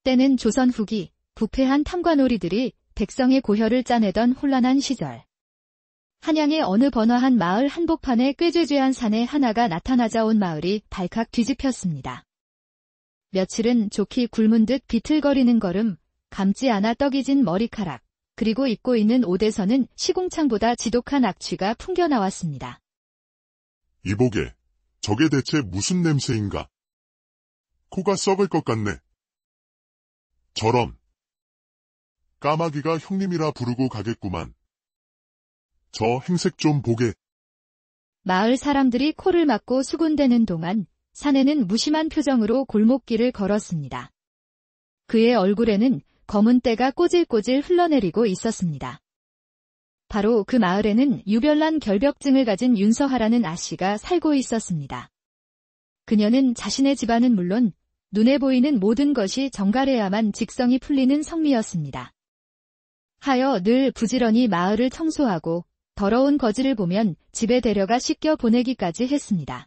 때는 조선 후기 부패한 탐관오리들이 백성의 고혈을 짜내던 혼란한 시절. 한양의 어느 번화한 마을 한복판에 꾀죄죄한 사내 하나가 나타나자 온 마을이 발칵 뒤집혔습니다. 며칠은 좋게 굶은 듯 비틀거리는 걸음, 감지 않아 떡이 진 머리카락, 그리고 입고 있는 옷에서는 시궁창보다 지독한 악취가 풍겨나왔습니다. 이보게, 저게 대체 무슨 냄새인가? 코가 썩을 것 같네. 저런. 까마귀가 형님이라 부르고 가겠구만. 저 행색 좀 보게. 마을 사람들이 코를 막고 수군대는 동안 사내는 무심한 표정으로 골목길을 걸었습니다. 그의 얼굴에는 검은 때가 꼬질꼬질 흘러내리고 있었습니다. 바로 그 마을에는 유별난 결벽증을 가진 윤서하라는 아씨가 살고 있었습니다. 그녀는 자신의 집안은 물론 눈에 보이는 모든 것이 정갈해야만 직성이 풀리는 성미였습니다. 하여 늘 부지런히 마을을 청소하고 더러운 거지를 보면 집에 데려가 씻겨 보내기까지 했습니다.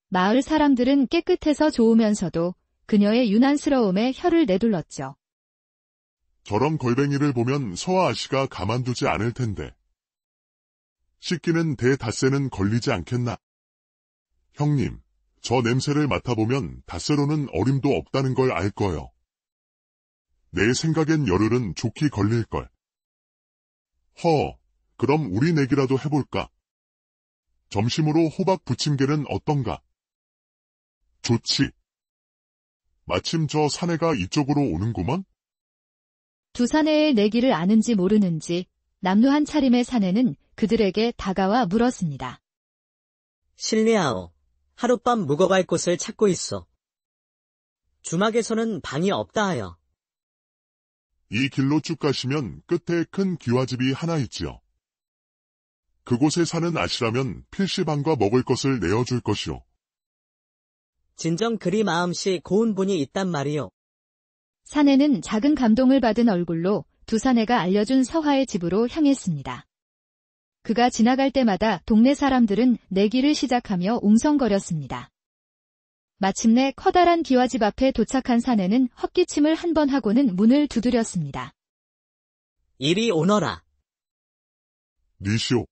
마을 사람들은 깨끗해서 좋으면서도 그녀의 유난스러움에 혀를 내둘렀죠. 저런 걸뱅이를 보면 서아 아씨가 가만두지 않을 텐데. 씻기는 대닷새는 걸리지 않겠나? 형님, 저 냄새를 맡아보면 닷새로는 어림도 없다는 걸 알 거요. 내 생각엔 열흘은 좋게 걸릴걸. 그럼 우리 내기라도 해볼까? 점심으로 호박 부침개는 어떤가? 좋지. 마침 저 사내가 이쪽으로 오는구먼? 두 사내의 내기를 아는지 모르는지 남루한 차림의 사내는 그들에게 다가와 물었습니다. 실례하오. 하룻밤 묵어갈 곳을 찾고 있어. 주막에서는 방이 없다 하여. 이 길로 쭉 가시면 끝에 큰 기와집이 하나 있지요. 그곳에 사는 아씨라면 필시 방과 먹을 것을 내어줄 것이오. 진정 그리 마음씨 고운 분이 있단 말이오. 사내는 작은 감동을 받은 얼굴로 두 사내가 알려준 서화의 집으로 향했습니다. 그가 지나갈 때마다 동네 사람들은 내기를 시작하며 웅성거렸습니다. 마침내 커다란 기와집 앞에 도착한 사내는 헛기침을 한 번 하고는 문을 두드렸습니다. 이리 오너라. 니시오.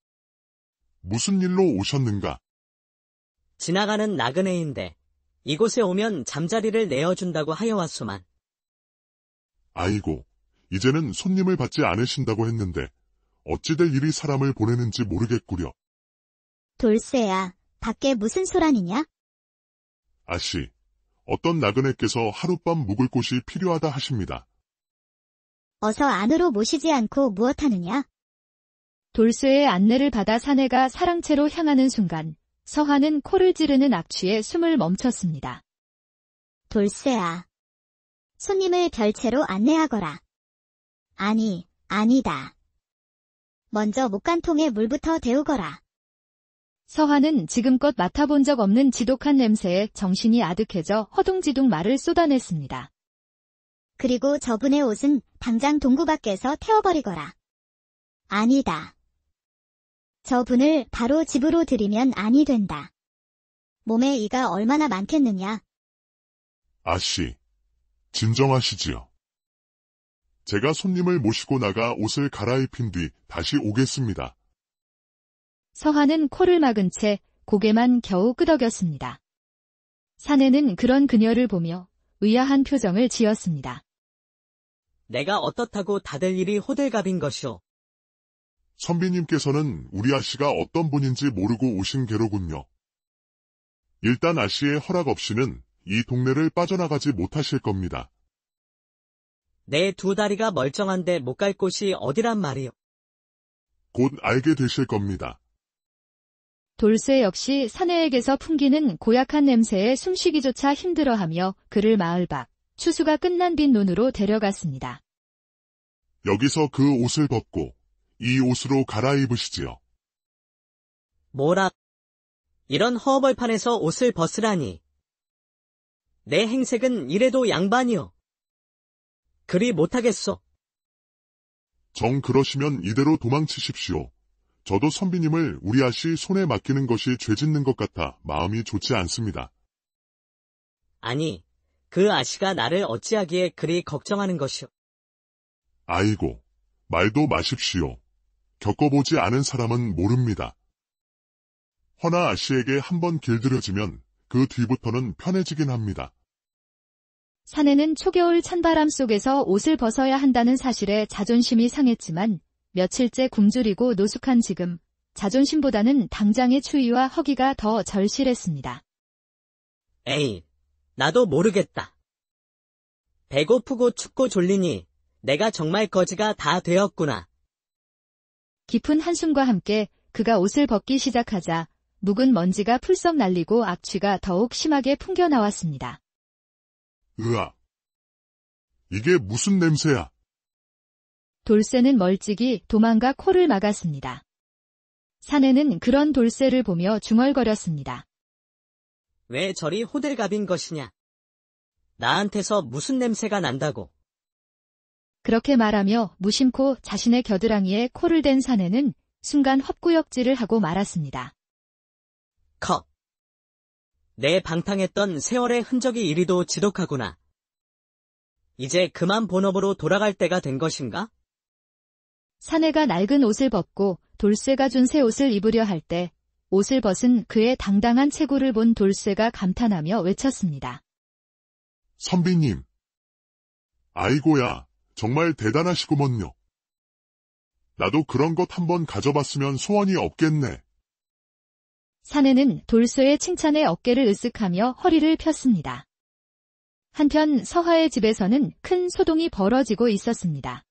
무슨 일로 오셨는가? 지나가는 나그네인데 이곳에 오면 잠자리를 내어준다고 하여 왔소만. 아이고, 이제는 손님을 받지 않으신다고 했는데 어찌 될 일이 사람을 보내는지 모르겠구려. 돌쇠야, 밖에 무슨 소란이냐? 아씨, 어떤 나그네께서 하룻밤 묵을 곳이 필요하다 하십니다. 어서 안으로 모시지 않고 무엇하느냐? 돌쇠의 안내를 받아 사내가 사랑채로 향하는 순간 서화는 코를 찌르는 악취에 숨을 멈췄습니다. 돌쇠야, 손님을 별채로 안내하거라. 아니다. 먼저 목간통에 물부터 데우거라. 서화는 지금껏 맡아본 적 없는 지독한 냄새에 정신이 아득해져 허둥지둥 말을 쏟아냈습니다. 그리고 저분의 옷은 당장 동구 밖에서 태워버리거라. 아니다. 저분을 바로 집으로 들이면 아니 된다. 몸에 이가 얼마나 많겠느냐. 아씨, 진정하시지요. 제가 손님을 모시고 나가 옷을 갈아입힌 뒤 다시 오겠습니다. 서화는 코를 막은 채 고개만 겨우 끄덕였습니다. 사내는 그런 그녀를 보며 의아한 표정을 지었습니다. 내가 어떻다고 다들 일이 호들갑인 것이오. 선비님께서는 우리 아씨가 어떤 분인지 모르고 오신 게로군요. 일단 아씨의 허락 없이는 이 동네를 빠져나가지 못하실 겁니다. 내 두 다리가 멀쩡한데 못 갈 곳이 어디란 말이오. 곧 알게 되실 겁니다. 돌쇠 역시 사내에게서 풍기는 고약한 냄새에 숨쉬기조차 힘들어하며 그를 마을 밖 추수가 끝난 빈 논으로 데려갔습니다. 여기서 그 옷을 벗고 이 옷으로 갈아입으시지요. 뭐라? 이런 허벌판에서 옷을 벗으라니. 내 행색은 이래도 양반이오. 그리 못하겠소. 정 그러시면 이대로 도망치십시오. 저도 선비님을 우리 아씨 손에 맡기는 것이 죄짓는 것 같아 마음이 좋지 않습니다. 아니, 그 아씨가 나를 어찌하기에 그리 걱정하는 것이오. 아이고, 말도 마십시오. 겪어보지 않은 사람은 모릅니다. 허나 아씨에게 한번 길들여지면 그 뒤부터는 편해지긴 합니다. 사내는 초겨울 찬바람 속에서 옷을 벗어야 한다는 사실에 자존심이 상했지만 며칠째 굶주리고 노숙한 지금 자존심보다는 당장의 추위와 허기가 더 절실했습니다. 에이, 나도 모르겠다. 배고프고 춥고 졸리니 내가 정말 거지가 다 되었구나. 깊은 한숨과 함께 그가 옷을 벗기 시작하자 묵은 먼지가 풀썩 날리고 악취가 더욱 심하게 풍겨나왔습니다. 으악! 이게 무슨 냄새야? 돌쇠는 멀찍이 도망가 코를 막았습니다. 사내는 그런 돌쇠를 보며 중얼거렸습니다. 왜 저리 호들갑인 것이냐? 나한테서 무슨 냄새가 난다고. 그렇게 말하며 무심코 자신의 겨드랑이에 코를 댄 사내는 순간 헛구역질을 하고 말았습니다. 컵. 내 방탕했던 세월의 흔적이 이리도 지독하구나. 이제 그만 본업으로 돌아갈 때가 된 것인가? 사내가 낡은 옷을 벗고 돌쇠가 준 새 옷을 입으려 할 때 옷을 벗은 그의 당당한 체구를 본 돌쇠가 감탄하며 외쳤습니다. 선비님. 아이고야, 정말 대단하시구먼요. 나도 그런 것 한번 가져봤으면 소원이 없겠네. 사내는 돌쇠의 칭찬에 어깨를 으쓱하며 허리를 폈습니다. 한편 서화의 집에서는 큰 소동이 벌어지고 있었습니다.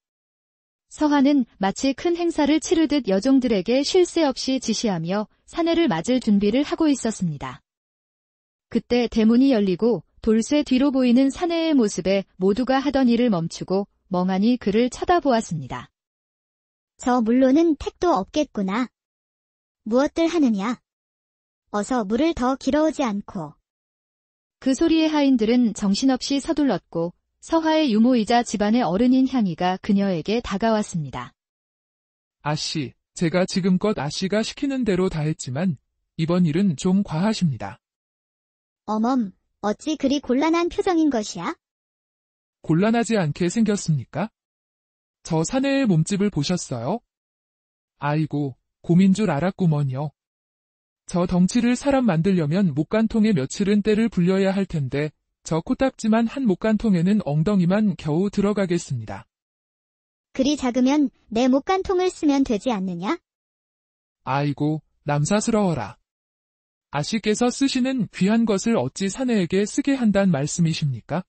서화는 마치 큰 행사를 치르듯 여종들에게 쉴 새 없이 지시하며 사내를 맞을 준비를 하고 있었습니다. 그때 대문이 열리고 돌쇠 뒤로 보이는 사내의 모습에 모두가 하던 일을 멈추고 멍하니 그를 쳐다보았습니다. 저 물로는 택도 없겠구나. 무엇들 하느냐? 어서 물을 더 길어오지 않고. 그 소리에 하인들은 정신없이 서둘렀고 서화의 유모이자 집안의 어른인 향이가 그녀에게 다가왔습니다. 아씨, 제가 지금껏 아씨가 시키는 대로 다 했지만 이번 일은 좀 과하십니다. 어멈, 어찌 그리 곤란한 표정인 것이야? 곤란하지 않게 생겼습니까? 저 사내의 몸집을 보셨어요? 아이고, 곰인 줄 알았구먼요. 저 덩치를 사람 만들려면 목간통에 며칠은 때를 불려야 할 텐데 저 코딱지만 한 목간통에는 엉덩이만 겨우 들어가겠습니다. 그리 작으면 내 목간통을 쓰면 되지 않느냐? 아이고, 남사스러워라. 아씨께서 쓰시는 귀한 것을 어찌 사내에게 쓰게 한단 말씀이십니까?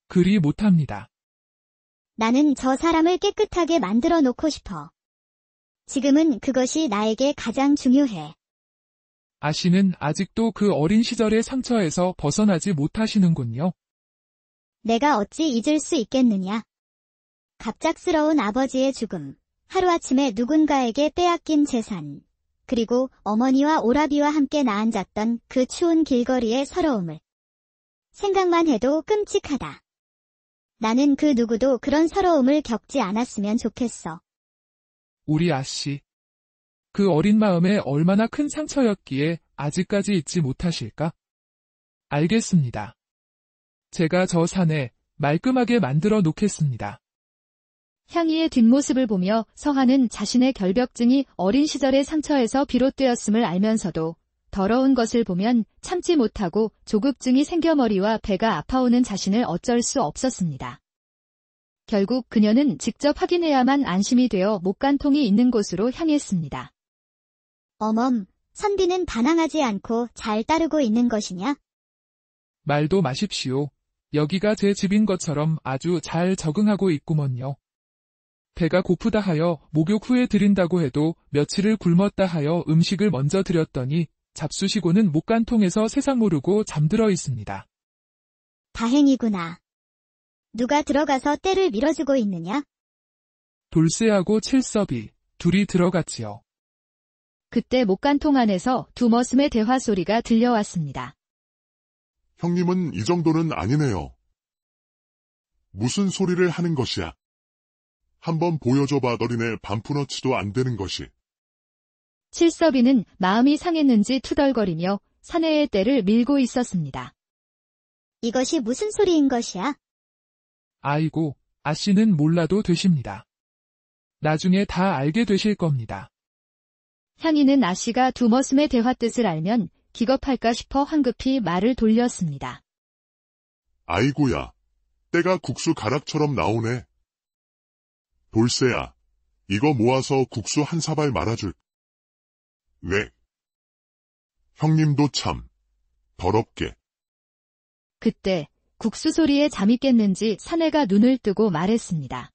그리 못합니다. 나는 저 사람을 깨끗하게 만들어 놓고 싶어. 지금은 그것이 나에게 가장 중요해. 아씨는 아직도 그 어린 시절의 상처에서 벗어나지 못하시는군요. 내가 어찌 잊을 수 있겠느냐? 갑작스러운 아버지의 죽음, 하루아침에 누군가에게 빼앗긴 재산, 그리고 어머니와 오라비와 함께 나앉았던 그 추운 길거리의 서러움을. 생각만 해도 끔찍하다. 나는 그 누구도 그런 서러움을 겪지 않았으면 좋겠어. 우리 아씨. 그 어린 마음에 얼마나 큰 상처였기에 아직까지 잊지 못하실까? 알겠습니다. 제가 저 사내 말끔하게 만들어 놓겠습니다. 향이의 뒷모습을 보며 서화는 자신의 결벽증이 어린 시절의 상처에서 비롯되었음을 알면서도 더러운 것을 보면 참지 못하고 조급증이 생겨 머리와 배가 아파오는 자신을 어쩔 수 없었습니다. 결국 그녀는 직접 확인해야만 안심이 되어 목간통이 있는 곳으로 향했습니다. 어멈, 선비는 반항하지 않고 잘 따르고 있는 것이냐? 말도 마십시오. 여기가 제 집인 것처럼 아주 잘 적응하고 있구먼요. 배가 고프다 하여 목욕 후에 드린다고 해도 며칠을 굶었다 하여 음식을 먼저 드렸더니 잡수시고는 목간통에서 세상 모르고 잠들어 있습니다. 다행이구나. 누가 들어가서 때를 밀어주고 있느냐? 돌쇠하고 칠섭이 둘이 들어갔지요. 그때 목간통 안에서 두 머슴의 대화 소리가 들려왔습니다. 형님은 이 정도는 아니네요. 무슨 소리를 하는 것이야? 한번 보여줘봐 너리네 반푼어치도 안 되는 것이. 칠섭이는 마음이 상했는지 투덜거리며 사내의 때를 밀고 있었습니다. 이것이 무슨 소리인 것이야? 아이고, 아씨는 몰라도 되십니다. 나중에 다 알게 되실 겁니다. 향이는 아씨가 두머슴의 대화 뜻을 알면 기겁할까 싶어 황급히 말을 돌렸습니다. 아이고야, 때가 국수 가락처럼 나오네. 돌쇠야, 이거 모아서 국수 한 사발 말아줄. 네. 형님도 참, 더럽게. 그때 국수 소리에 잠이 깼는지 사내가 눈을 뜨고 말했습니다.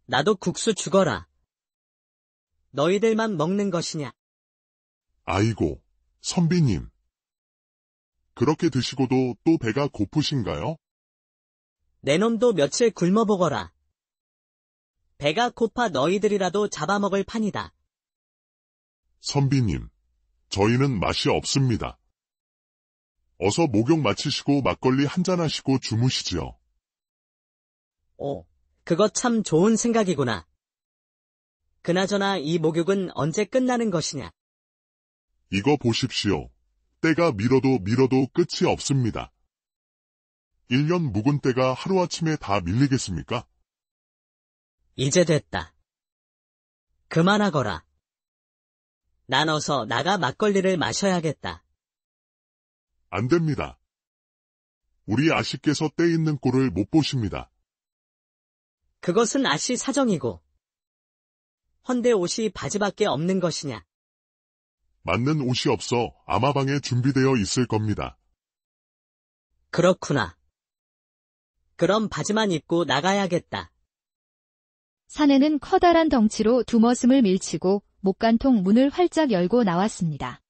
나도 국수 죽어라. 너희들만 먹는 것이냐? 아이고, 선비님. 그렇게 드시고도 또 배가 고프신가요? 내 놈도 며칠 굶어보거라. 배가 고파 너희들이라도 잡아먹을 판이다. 선비님, 저희는 맛이 없습니다. 어서 목욕 마치시고 막걸리 한잔 하시고 주무시지요. 오, 그거 참 좋은 생각이구나. 그나저나 이 목욕은 언제 끝나는 것이냐? 이거 보십시오. 때가 밀어도 끝이 없습니다. 1년 묵은 때가 하루아침에 다 밀리겠습니까? 이제 됐다. 그만하거라. 난 어서 나가 막걸리를 마셔야겠다. 안 됩니다. 우리 아씨께서 때 있는 꼴을 못 보십니다. 그것은 아씨 사정이고. 헌데 옷이 바지밖에 없는 것이냐? 맞는 옷이 없어 아마방에 준비되어 있을 겁니다. 그렇구나. 그럼 바지만 입고 나가야겠다. 사내는 커다란 덩치로 두머슴을 밀치고 목간통 문을 활짝 열고 나왔습니다.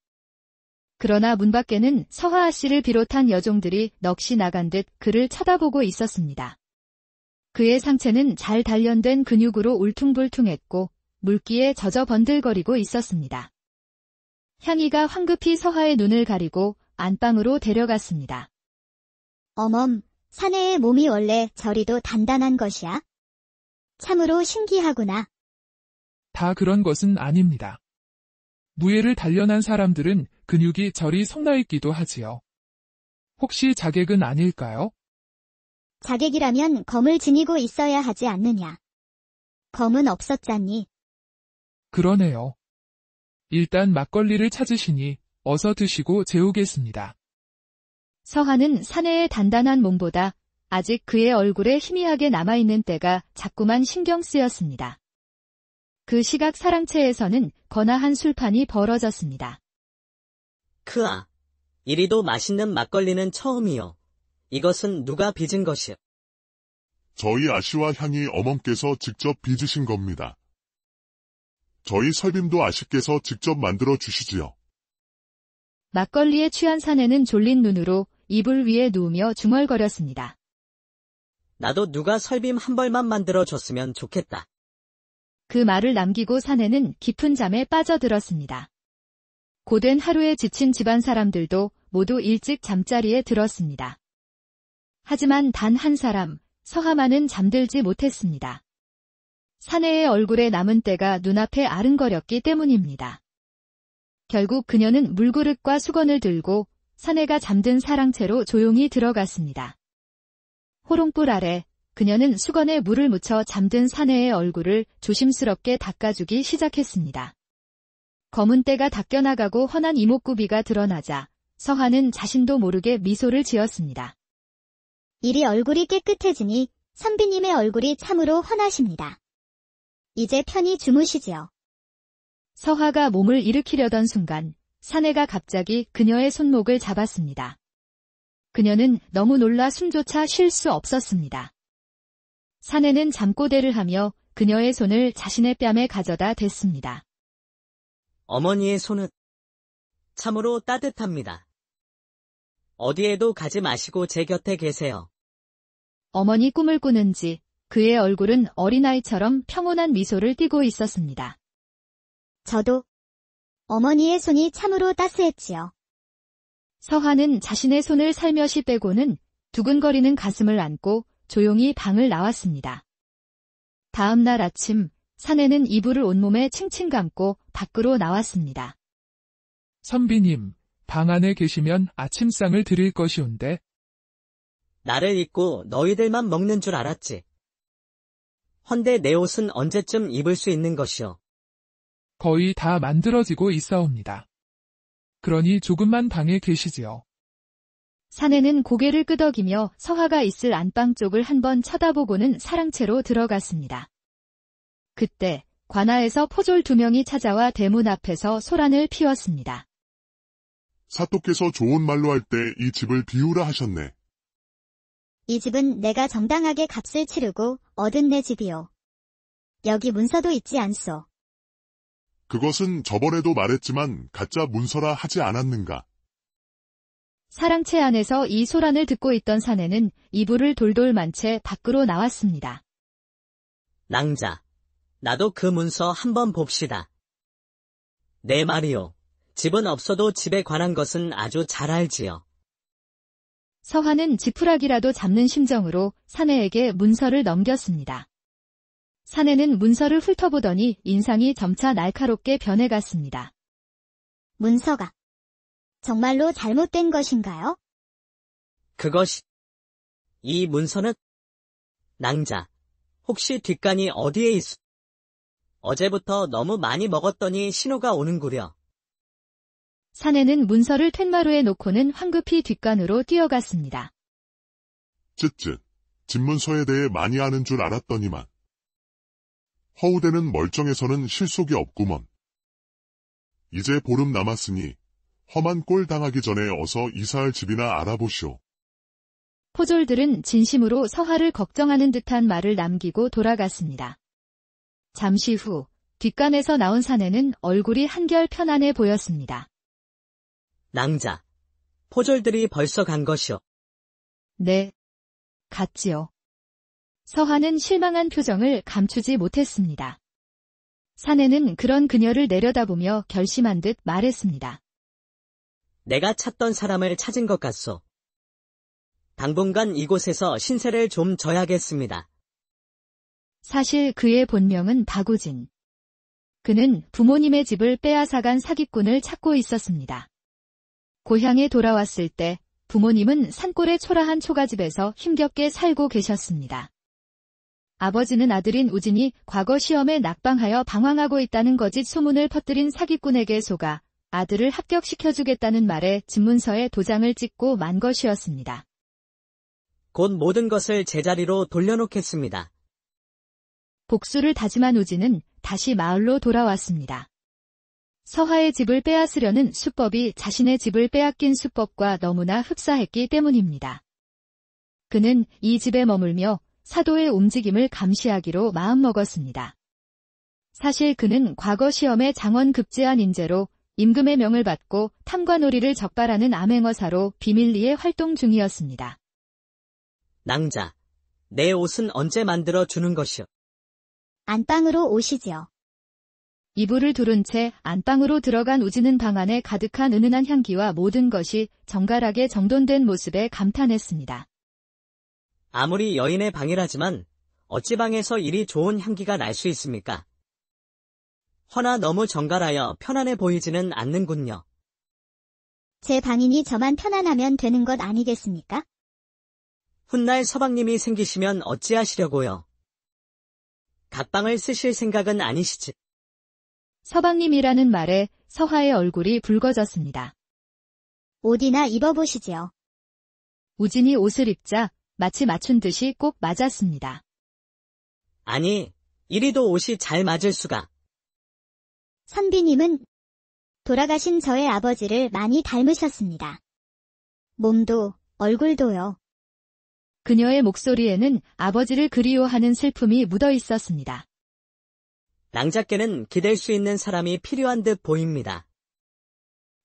그러나 문 밖에는 서하아 씨를 비롯한 여종들이 넋이 나간 듯 그를 쳐다보고 있었습니다. 그의 상체는 잘 단련된 근육으로 울퉁불퉁했고 물기에 젖어 번들거리고 있었습니다. 향이가 황급히 서하의 눈을 가리고 안방으로 데려갔습니다. 어멈, 사내의 몸이 원래 저리도 단단한 것이야? 참으로 신기하구나. 다 그런 것은 아닙니다. 무예를 단련한 사람들은 근육이 저리 속나있기도 하지요. 혹시 자객은 아닐까요? 자객이라면 검을 지니고 있어야 하지 않느냐. 검은 없었잖니. 그러네요. 일단 막걸리를 찾으시니 어서 드시고 재우겠습니다. 서하는 사내의 단단한 몸보다 아직 그의 얼굴에 희미하게 남아있는 때가 자꾸만 신경 쓰였습니다. 그 시각 사랑채에서는 거나한 술판이 벌어졌습니다. 크아, 이리도 맛있는 막걸리는 처음이요. 이것은 누가 빚은 것이요? 저희 아씨와 향이 어멈께서 직접 빚으신 겁니다. 저희 설빔도 아씨께서 직접 만들어 주시지요. 막걸리에 취한 사내는 졸린 눈으로 이불 위에 누우며 중얼거렸습니다. 나도 누가 설빔 한 벌만 만들어줬으면 좋겠다. 그 말을 남기고 사내는 깊은 잠에 빠져들었습니다. 고된 하루에 지친 집안 사람들도 모두 일찍 잠자리에 들었습니다. 하지만 단 한 사람, 서하만은 잠들지 못했습니다. 사내의 얼굴에 남은 때가 눈앞에 아른거렸기 때문입니다. 결국 그녀는 물그릇과 수건을 들고 사내가 잠든 사랑채로 조용히 들어갔습니다. 호롱불 아래 그녀는 수건에 물을 묻혀 잠든 사내의 얼굴을 조심스럽게 닦아주기 시작했습니다. 검은 때가 닦여나가고 헌한 이목구비가 드러나자 서하는 자신도 모르게 미소를 지었습니다. 이리 얼굴이 깨끗해지니 선비님의 얼굴이 참으로 환하십니다. 이제 편히 주무시지요. 서하가 몸을 일으키려던 순간 사내가 갑자기 그녀의 손목을 잡았습니다. 그녀는 너무 놀라 숨조차 쉴 수 없었습니다. 사내는 잠꼬대를 하며 그녀의 손을 자신의 뺨에 가져다 댔습니다. 어머니의 손은 참으로 따뜻합니다. 어디에도 가지 마시고 제 곁에 계세요. 어머니 꿈을 꾸는지 그의 얼굴은 어린아이처럼 평온한 미소를 띠고 있었습니다. 저도 어머니의 손이 참으로 따스했지요. 서하는 자신의 손을 살며시 빼고는 두근거리는 가슴을 안고 조용히 방을 나왔습니다. 다음 날 아침 사내는 이불을 온몸에 칭칭 감고 밖으로 나왔습니다. 선비님, 방 안에 계시면 아침상을 드릴 것이온데. 나를 잊고 너희들만 먹는 줄 알았지. 헌데 내 옷은 언제쯤 입을 수 있는 것이오. 거의 다 만들어지고 있사옵니다. 그러니 조금만 방에 계시지요. 사내는 고개를 끄덕이며 서화가 있을 안방 쪽을 한번 쳐다보고는 사랑채로 들어갔습니다. 그때 관아에서 포졸 2명이 찾아와 대문 앞에서 소란을 피웠습니다. 사또께서 좋은 말로 할 때 이 집을 비우라 하셨네. 이 집은 내가 정당하게 값을 치르고 얻은 내 집이요. 여기 문서도 있지 않소. 그것은 저번에도 말했지만 가짜 문서라 하지 않았는가. 사랑채 안에서 이 소란을 듣고 있던 사내는 이불을 돌돌 만 채 밖으로 나왔습니다. 낭자, 나도 그 문서 한번 봅시다. 내 말이요. 집은 없어도 집에 관한 것은 아주 잘 알지요. 서화는 지푸라기라도 잡는 심정으로 사내에게 문서를 넘겼습니다. 사내는 문서를 훑어보더니 인상이 점차 날카롭게 변해갔습니다. 문서가 정말로 잘못된 것인가요? 이 문서는? 낭자, 혹시 뒷간이 어디에 있어? 어제부터 너무 많이 먹었더니 신호가 오는구려. 사내는 문서를 툇마루에 놓고는 황급히 뒷간으로 뛰어갔습니다. 쯧쯧, 집문서에 대해 많이 아는 줄 알았더니만. 허우대는 멀쩡해서는 실속이 없구먼. 이제 보름 남았으니 험한 꼴 당하기 전에 어서 이사할 집이나 알아보시오. 포졸들은 진심으로 서화를 걱정하는 듯한 말을 남기고 돌아갔습니다. 잠시 후 뒷간에서 나온 사내는 얼굴이 한결 편안해 보였습니다. 낭자, 포졸들이 벌써 간 것이오. 네, 갔지요. 서화는 실망한 표정을 감추지 못했습니다. 사내는 그런 그녀를 내려다보며 결심한 듯 말했습니다. 내가 찾던 사람을 찾은 것 같소. 당분간 이곳에서 신세를 좀 져야겠습니다. 사실 그의 본명은 박우진. 그는 부모님의 집을 빼앗아간 사기꾼을 찾고 있었습니다. 고향에 돌아왔을 때 부모님은 산골의 초라한 초가집에서 힘겹게 살고 계셨습니다. 아버지는 아들인 우진이 과거 시험에 낙방하여 방황하고 있다는 거짓 소문을 퍼뜨린 사기꾼에게 속아 아들을 합격시켜주겠다는 말에 집문서에 도장을 찍고 만 것이었습니다. 곧 모든 것을 제자리로 돌려놓겠습니다. 복수를 다짐한 우진은 다시 마을로 돌아왔습니다. 서화의 집을 빼앗으려는 수법이 자신의 집을 빼앗긴 수법과 너무나 흡사했기 때문입니다. 그는 이 집에 머물며 사도의 움직임을 감시하기로 마음먹었습니다. 사실 그는 과거 시험에 장원 급제한 인재로 임금의 명을 받고 탐관오리를 적발하는 암행어사로 비밀리에 활동 중이었습니다. 낭자, 내 옷은 언제 만들어 주는 것이오? 안방으로 오시지요. 이불을 두른 채 안방으로 들어간 우진은 방 안에 가득한 은은한 향기와 모든 것이 정갈하게 정돈된 모습에 감탄했습니다. 아무리 여인의 방이라지만 어찌 방에서 이리 좋은 향기가 날 수 있습니까? 허나 너무 정갈하여 편안해 보이지는 않는군요. 제 방이니 저만 편안하면 되는 것 아니겠습니까? 훗날 서방님이 생기시면 어찌하시려고요? 각방을 쓰실 생각은 아니시지? 서방님이라는 말에 서화의 얼굴이 붉어졌습니다. 옷이나 입어보시지요. 우진이 옷을 입자 마치 맞춘 듯이 꼭 맞았습니다. 아니, 이리도 옷이 잘 맞을 수가. 선비님은 돌아가신 저의 아버지를 많이 닮으셨습니다. 몸도 얼굴도요. 그녀의 목소리에는 아버지를 그리워하는 슬픔이 묻어 있었습니다. 낭자께는 기댈 수 있는 사람이 필요한 듯 보입니다.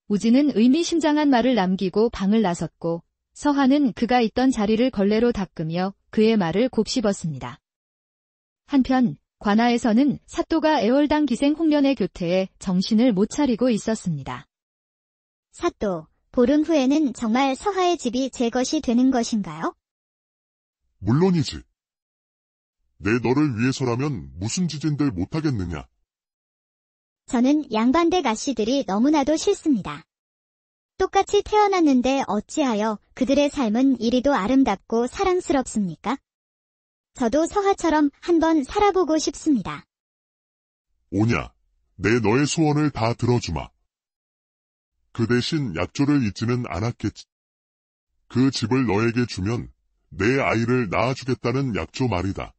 우진은 의미심장한 말을 남기고 방을 나섰고 서화는 그가 있던 자리를 걸레로 닦으며 그의 말을 곱씹었습니다. 한편 관아에서는 사또가 애월당 기생 홍련의 교태에 정신을 못 차리고 있었습니다. 사또, 보름 후에는 정말 서화의 집이 제 것이 되는 것인가요? 물론이지. 내 너를 위해서라면 무슨 짓인들 못하겠느냐. 저는 양반댁 아씨들이 너무나도 싫습니다. 똑같이 태어났는데 어찌하여 그들의 삶은 이리도 아름답고 사랑스럽습니까? 저도 서하처럼 한번 살아보고 싶습니다. 오냐, 내 너의 소원을 다 들어주마. 그 대신 약조를 잊지는 않았겠지. 그 집을 너에게 주면 내 아이를 낳아주겠다는 약조 말이다.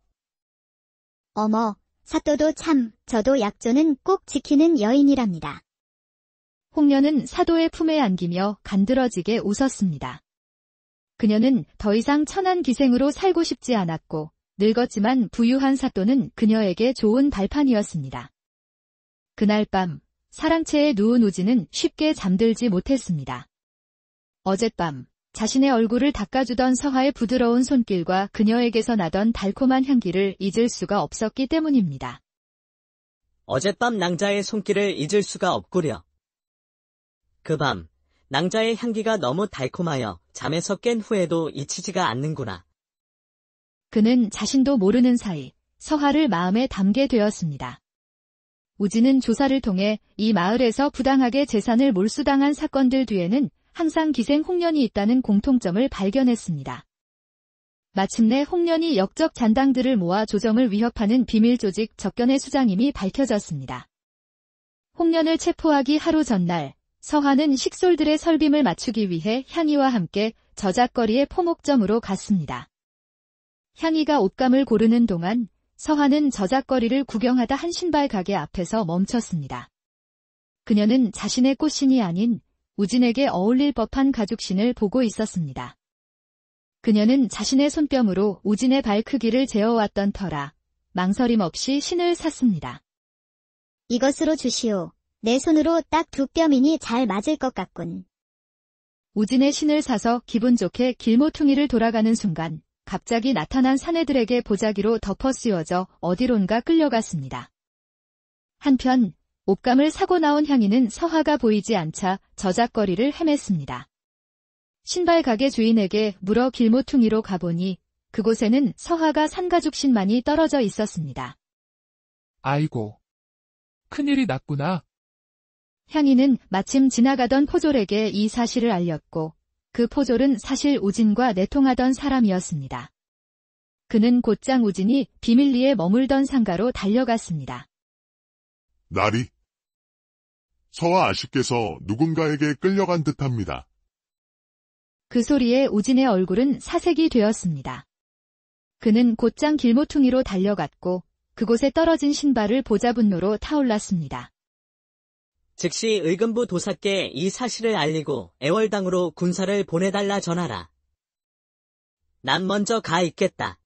어머, 사또도 참, 저도 약조는 꼭 지키는 여인이랍니다. 홍련은 사도의 품에 안기며 간드러지게 웃었습니다. 그녀는 더 이상 천한 기생으로 살고 싶지 않았고 늙었지만 부유한 사또는 그녀에게 좋은 발판이었습니다. 그날 밤 사랑채에 누운 우진은 쉽게 잠들지 못했습니다. 어젯밤 자신의 얼굴을 닦아주던 서하의 부드러운 손길과 그녀에게서 나던 달콤한 향기를 잊을 수가 없었기 때문입니다. 어젯밤 낭자의 손길을 잊을 수가 없구려. 그 밤 낭자의 향기가 너무 달콤하여 잠에서 깬 후에도 잊히지가 않는구나. 그는 자신도 모르는 사이 서하를 마음에 담게 되었습니다. 우진은 조사를 통해 이 마을에서 부당하게 재산을 몰수당한 사건들 뒤에는 항상 기생 홍련이 있다는 공통점을 발견했습니다. 마침내 홍련이 역적 잔당들을 모아 조정을 위협하는 비밀 조직 적견의 수장임이 밝혀졌습니다. 홍련을 체포하기 하루 전날 서하는 식솔들의 설빔을 맞추기 위해 향이와 함께 저작거리의 포목점으로 갔습니다. 향이가 옷감을 고르는 동안 서하는 저작거리를 구경하다 한 신발 가게 앞에서 멈췄습니다. 그녀는 자신의 꽃신이 아닌 우진에게 어울릴 법한 가죽신을 보고 있었습니다. 그녀는 자신의 손뼉으로 우진의 발 크기를 재어왔던 터라 망설임 없이 신을 샀습니다. 이것으로 주시오. 내 손으로 딱 두 뼘이니 잘 맞을 것 같군. 우진의 신을 사서 기분 좋게 길모퉁이를 돌아가는 순간 갑자기 나타난 사내들에게 보자기로 덮어 씌워져 어디론가 끌려갔습니다. 한편 옷감을 사고 나온 향이는 서하가 보이지 않자 저작거리를 헤맸습니다. 신발 가게 주인에게 물어 길모퉁이로 가보니 그곳에는 서하가 산 가죽신만이 떨어져 있었습니다. 아이고. 큰일이 났구나. 향이는 마침 지나가던 포졸에게 이 사실을 알렸고 그 포졸은 사실 우진과 내통하던 사람이었습니다. 그는 곧장 우진이 비밀리에 머물던 상가로 달려갔습니다. 나리. 서하 아씨께서 누군가에게 끌려간 듯합니다. 그 소리에 우진의 얼굴은 사색이 되었습니다. 그는 곧장 길모퉁이로 달려갔고 그곳에 떨어진 신발을 보자 분노로 타올랐습니다. 즉시 의금부 도사께 이 사실을 알리고 애월당으로 군사를 보내달라 전하라. 난 먼저 가 있겠다.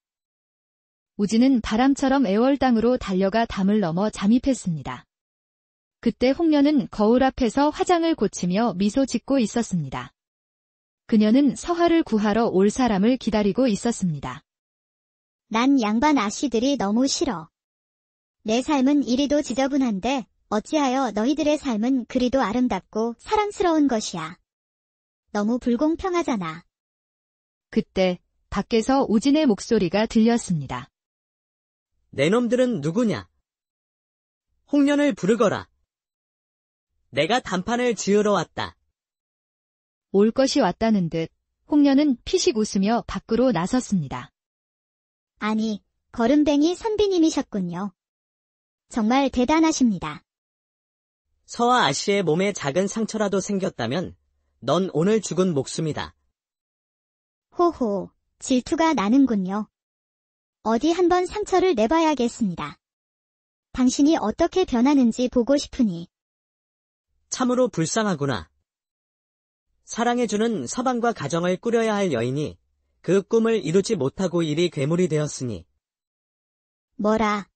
우진은 바람처럼 애월당으로 달려가 담을 넘어 잠입했습니다. 그때 홍련은 거울 앞에서 화장을 고치며 미소 짓고 있었습니다. 그녀는 서하를 구하러 올 사람을 기다리고 있었습니다. 난 양반 아씨들이 너무 싫어. 내 삶은 이리도 지저분한데 어찌하여 너희들의 삶은 그리도 아름답고 사랑스러운 것이야. 너무 불공평하잖아. 그때 밖에서 우진의 목소리가 들렸습니다. 내 놈들은 누구냐? 홍련을 부르거라. 내가 단판을 지으러 왔다. 올 것이 왔다는 듯 홍련은 피식 웃으며 밖으로 나섰습니다. 아니, 거름뱅이 선비님이셨군요. 정말 대단하십니다. 서하 아씨의 몸에 작은 상처라도 생겼다면 넌 오늘 죽은 목숨이다. 호호, 질투가 나는군요. 어디 한번 상처를 내봐야겠습니다. 당신이 어떻게 변하는지 보고 싶으니. 참으로 불쌍하구나. 사랑해주는 서방과 가정을 꾸려야 할 여인이 그 꿈을 이루지 못하고 이리 괴물이 되었으니. 뭐라.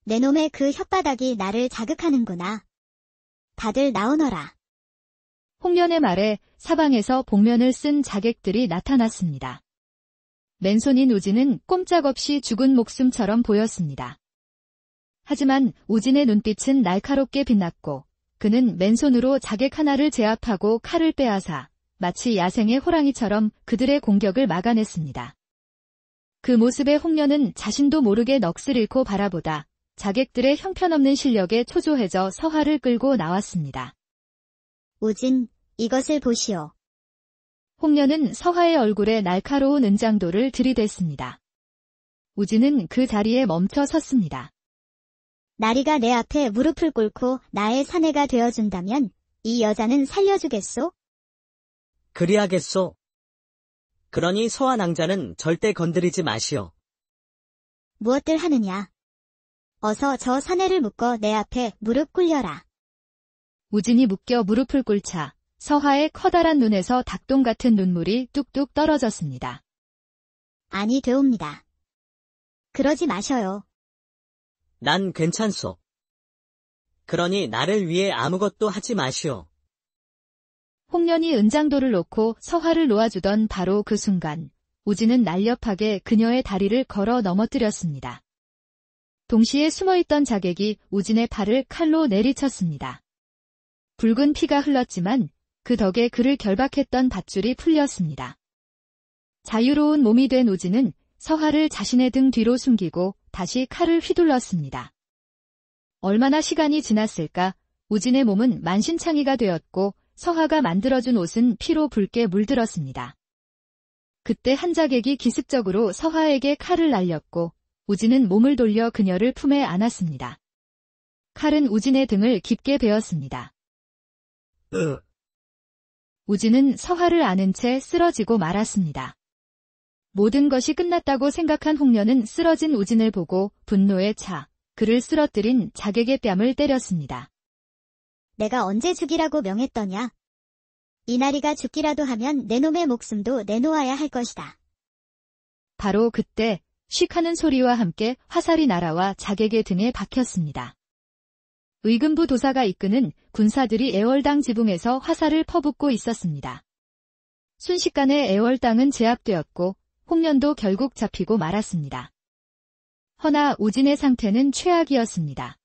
내 놈의 그 혓바닥이 나를 자극하는구나. 다들 나오너라. 홍련의 말에 사방에서 복면을 쓴 자객들이 나타났습니다. 맨손인 우진은 꼼짝없이 죽은 목숨처럼 보였습니다. 하지만 우진의 눈빛은 날카롭게 빛났고 그는 맨손으로 자객 하나를 제압하고 칼을 빼앗아 마치 야생의 호랑이처럼 그들의 공격을 막아냈습니다. 그 모습에 홍련은 자신도 모르게 넋을 잃고 바라보다 자객들의 형편없는 실력에 초조해져 서하를 끌고 나왔습니다. 우진, 이것을 보시오. 홍련은 서화의 얼굴에 날카로운 은장도를 들이댔습니다. 우진은 그 자리에 멈춰 섰습니다. 나리가 내 앞에 무릎을 꿇고 나의 사내가 되어준다면 이 여자는 살려주겠소? 그리하겠소. 그러니 서화 낭자는 절대 건드리지 마시오. 무엇들 하느냐? 어서 저 사내를 묶어 내 앞에 무릎 꿇려라. 우진이 묶여 무릎을 꿇자 서화의 커다란 눈에서 닭똥 같은 눈물이 뚝뚝 떨어졌습니다. 아니 되옵니다. 그러지 마셔요. 난 괜찮소. 그러니 나를 위해 아무것도 하지 마시오. 홍련이 은장도를 놓고 서화를 놓아주던 바로 그 순간 우진은 날렵하게 그녀의 다리를 걸어 넘어뜨렸습니다. 동시에 숨어있던 자객이 우진의 팔을 칼로 내리쳤습니다. 붉은 피가 흘렀지만 그 덕에 그를 결박했던 밧줄이 풀렸습니다. 자유로운 몸이 된 우진은 서화를 자신의 등 뒤로 숨기고 다시 칼을 휘둘렀습니다. 얼마나 시간이 지났을까 우진의 몸은 만신창이가 되었고 서화가 만들어준 옷은 피로 붉게 물들었습니다. 그때 한 자객이 기습적으로 서화에게 칼을 날렸고 우진은 몸을 돌려 그녀를 품에 안았습니다. 칼은 우진의 등을 깊게 베었습니다. 우진은 서화를 안은 채 쓰러지고 말았습니다. 모든 것이 끝났다고 생각한 홍련은 쓰러진 우진을 보고 분노에 차 그를 쓰러뜨린 자객의 뺨을 때렸습니다. 내가 언제 죽이라고 명했더냐? 이나리가 죽기라도 하면 내 놈의 목숨도 내놓아야 할 것이다. 바로 그때 쉭 하는 소리와 함께 화살이 날아와 자객의 등에 박혔습니다. 의금부 도사가 이끄는 군사들이 애월당 지붕에서 화살을 퍼붓고 있었습니다. 순식간에 애월당은 제압되었고 홍련도 결국 잡히고 말았습니다. 허나 우진의 상태는 최악이었습니다.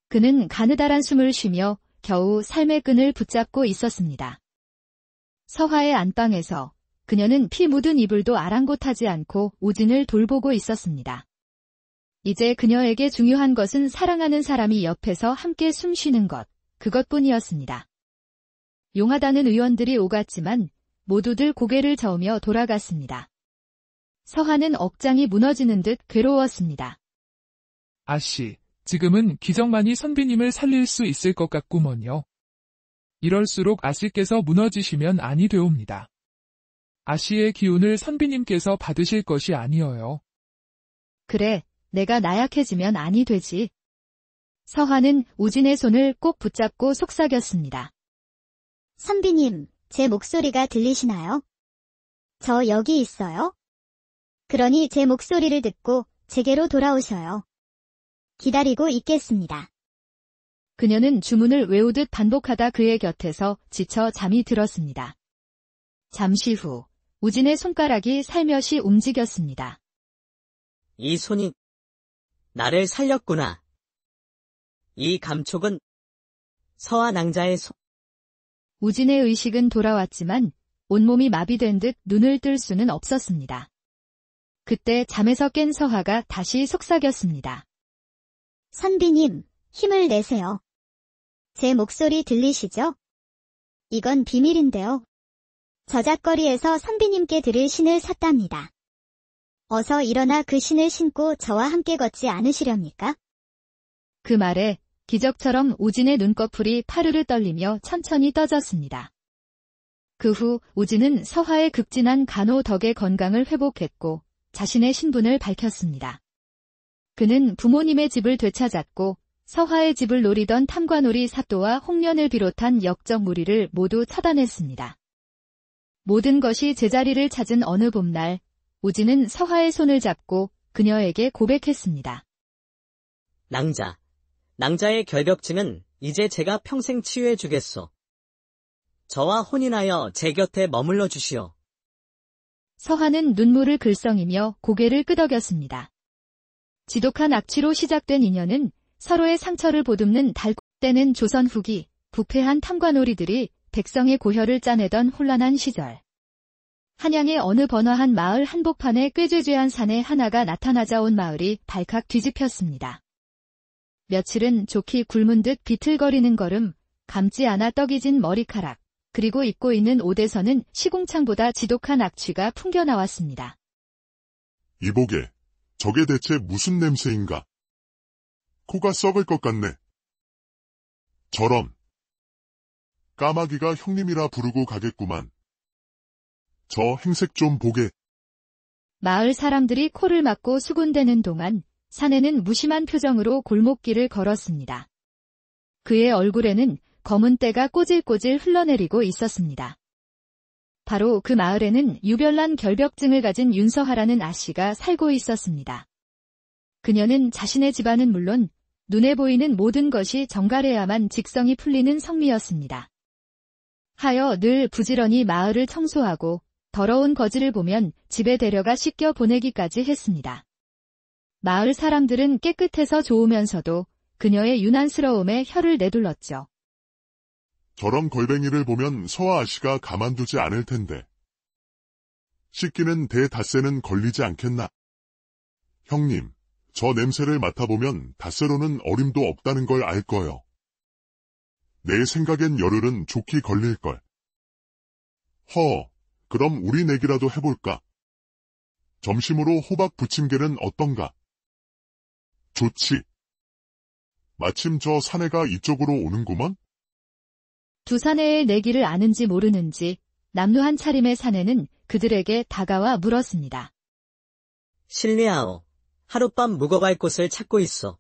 그는 가느다란 숨을 쉬며 겨우 삶의 끈을 붙잡고 있었습니다. 서화의 안방에서 그녀는 피 묻은 이불도 아랑곳하지 않고 우진을 돌보고 있었습니다. 이제 그녀에게 중요한 것은 사랑하는 사람이 옆에서 함께 숨 쉬는 것, 그것뿐이었습니다. 용하다는 의원들이 오갔지만 모두들 고개를 저으며 돌아갔습니다. 서화는 억장이 무너지는 듯 괴로웠습니다. 아씨, 지금은 기적만이 선비님을 살릴 수 있을 것 같구먼요. 이럴수록 아씨께서 무너지시면 아니 되옵니다. 아씨의 기운을 선비님께서 받으실 것이 아니어요. 그래, 내가 나약해지면 아니 되지. 서화는 우진의 손을 꼭 붙잡고 속삭였습니다. 선비님, 제 목소리가 들리시나요? 저 여기 있어요. 그러니 제 목소리를 듣고 제게로 돌아오셔요. 기다리고 있겠습니다. 그녀는 주문을 외우듯 반복하다 그의 곁에서 지쳐 잠이 들었습니다. 잠시 후 우진의 손가락이 살며시 움직였습니다. 이 손이 나를 살렸구나. 이 감촉은 서화 낭자의 손. 우진의 의식은 돌아왔지만 온몸이 마비된 듯 눈을 뜰 수는 없었습니다. 그때 잠에서 깬 서화가 다시 속삭였습니다. 선비님, 힘을 내세요. 제 목소리 들리시죠? 이건 비밀인데요. 저작거리에서 선비님께 드릴 신을 샀답니다. 어서 일어나 그 신을 신고 저와 함께 걷지 않으시렵니까? 그 말에 기적처럼 우진의 눈꺼풀이 파르르 떨리며 천천히 떠졌습니다. 그 후 우진은 서화의 극진한 간호 덕에 건강을 회복했고 자신의 신분을 밝혔습니다. 그는 부모님의 집을 되찾았고 서화의 집을 노리던 탐관오리 사또와 홍련을 비롯한 역적 무리를 모두 처단했습니다. 모든 것이 제자리를 찾은 어느 봄날, 우진은 서화의 손을 잡고 그녀에게 고백했습니다. 낭자의 결벽증은 이제 제가 평생 치유해 주겠소. 저와 혼인하여 제 곁에 머물러 주시오. 서화는 눈물을 글썽이며 고개를 끄덕였습니다. 지독한 악취로 시작된 인연은 서로의 상처를 보듬는 때는 조선 후기 부패한 탐관오리들이 백성의 고혈을 짜내던 혼란한 시절. 한양의 어느 번화한 마을 한복판에 꾀죄죄한 사내 하나가 나타나자 온 마을이 발칵 뒤집혔습니다. 며칠은 좋기 굶은 듯 비틀거리는 걸음, 감지 않아 떡이 진 머리카락, 그리고 입고 있는 옷에서는 시궁창보다 지독한 악취가 풍겨나왔습니다. 이보게, 저게 대체 무슨 냄새인가? 코가 썩을 것 같네. 저런. 까마귀가 형님이라 부르고 가겠구만. 저 행색 좀 보게. 마을 사람들이 코를 막고 수군대는 동안 사내는 무심한 표정으로 골목길을 걸었습니다. 그의 얼굴에는 검은 때가 꼬질꼬질 흘러내리고 있었습니다. 바로 그 마을에는 유별난 결벽증을 가진 윤서하라는 아씨가 살고 있었습니다. 그녀는 자신의 집안은 물론 눈에 보이는 모든 것이 정갈해야만 직성이 풀리는 성미였습니다. 하여 늘 부지런히 마을을 청소하고 더러운 거지를 보면 집에 데려가 씻겨 보내기까지 했습니다. 마을 사람들은 깨끗해서 좋으면서도 그녀의 유난스러움에 혀를 내둘렀죠. 저런 걸뱅이를 보면 서아 아씨가 가만두지 않을 텐데. 씻기는 대닷새는 걸리지 않겠나? 형님, 저 냄새를 맡아보면 닷새로는 어림도 없다는 걸 알 거요. 내 생각엔 열흘은 좋게 걸릴걸. 그럼 우리 내기라도 해볼까? 점심으로 호박 부침개는 어떤가? 좋지. 마침 저 사내가 이쪽으로 오는구먼? 두 사내의 내기를 아는지 모르는지 남루한 차림의 사내는 그들에게 다가와 물었습니다. 실례하오. 하룻밤 묵어갈 곳을 찾고 있어.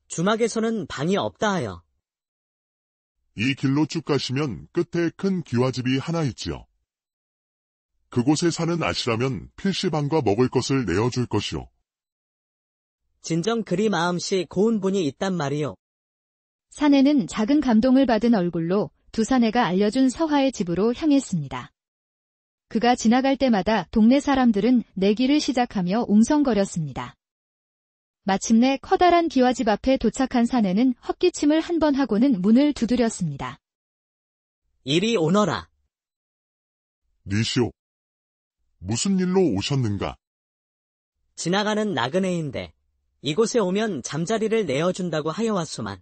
주막에서는 방이 없다 하여. 이 길로 쭉 가시면 끝에 큰 기와집이 하나 있지요. 그곳에 사는 아씨라면 필시방과 먹을 것을 내어줄 것이오. 진정 그리 마음씨 고운 분이 있단 말이오. 사내는 작은 감동을 받은 얼굴로 두 사내가 알려준 서화의 집으로 향했습니다. 그가 지나갈 때마다 동네 사람들은 내기를 시작하며 웅성거렸습니다. 마침내 커다란 기와집 앞에 도착한 사내는 헛기침을 한 번 하고는 문을 두드렸습니다. 이리 오너라. 니시오. 무슨 일로 오셨는가? 지나가는 나그네인데 이곳에 오면 잠자리를 내어준다고 하여 왔소만.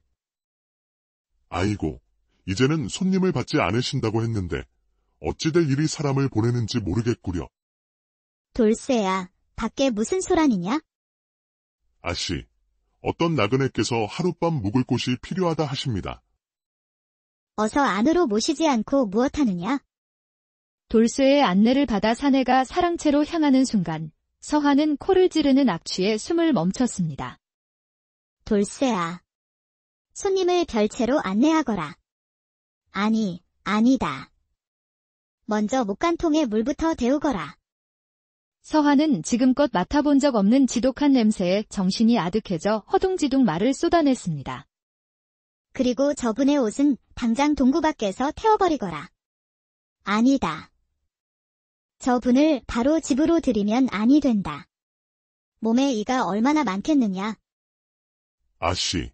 아이고, 이제는 손님을 받지 않으신다고 했는데 어찌 될 일이 사람을 보내는지 모르겠구려. 돌쇠야, 밖에 무슨 소란이냐? 아씨, 어떤 나그네께서 하룻밤 묵을 곳이 필요하다 하십니다. 어서 안으로 모시지 않고 무엇하느냐? 돌쇠의 안내를 받아 사내가 사랑채로 향하는 순간 서화는 코를 찌르는 악취에 숨을 멈췄습니다. 돌쇠야, 손님을 별채로 안내하거라. 아니다. 먼저 목간통에 물부터 데우거라. 서화는 지금껏 맡아본 적 없는 지독한 냄새에 정신이 아득해져 허둥지둥 말을 쏟아냈습니다. 그리고 저분의 옷은 당장 동구 밖에서 태워버리거라. 아니다. 저분을 바로 집으로 들이면 아니 된다. 몸에 이가 얼마나 많겠느냐? 아씨,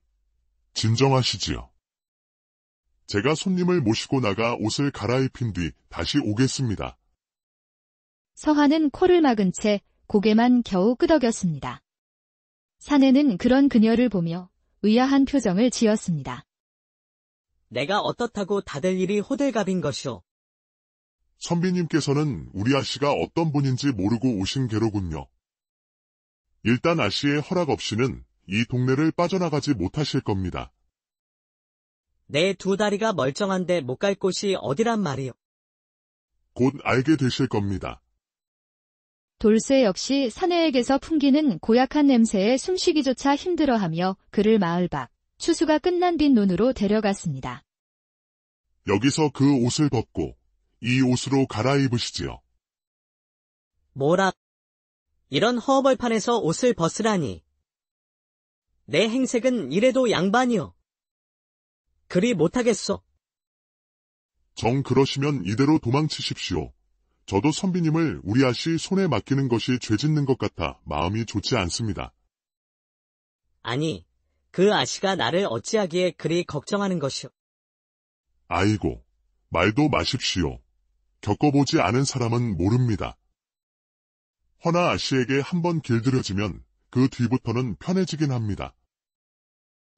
진정하시지요. 제가 손님을 모시고 나가 옷을 갈아입힌 뒤 다시 오겠습니다. 서화는 코를 막은 채 고개만 겨우 끄덕였습니다. 사내는 그런 그녀를 보며 의아한 표정을 지었습니다. 내가 어떻다고 다들 일이 호들갑인 것이오. 선비님께서는 우리 아씨가 어떤 분인지 모르고 오신 게로군요. 일단 아씨의 허락 없이는 이 동네를 빠져나가지 못하실 겁니다. 내 두 다리가 멀쩡한데 못 갈 곳이 어디란 말이오. 곧 알게 되실 겁니다. 돌쇠 역시 사내에게서 풍기는 고약한 냄새에 숨쉬기조차 힘들어하며 그를 마을 밖 추수가 끝난 빈 논으로 데려갔습니다. 여기서 그 옷을 벗고 이 옷으로 갈아입으시지요. 뭐라? 이런 허벌판에서 옷을 벗으라니. 내 행색은 이래도 양반이오. 그리 못하겠소. 정 그러시면 이대로 도망치십시오. 저도 선비님을 우리 아씨 손에 맡기는 것이 죄짓는 것 같아 마음이 좋지 않습니다. 아니, 그 아씨가 나를 어찌하기에 그리 걱정하는 것이오. 아이고, 말도 마십시오. 겪어보지 않은 사람은 모릅니다. 허나 아씨에게 한번 길들여지면 그 뒤부터는 편해지긴 합니다.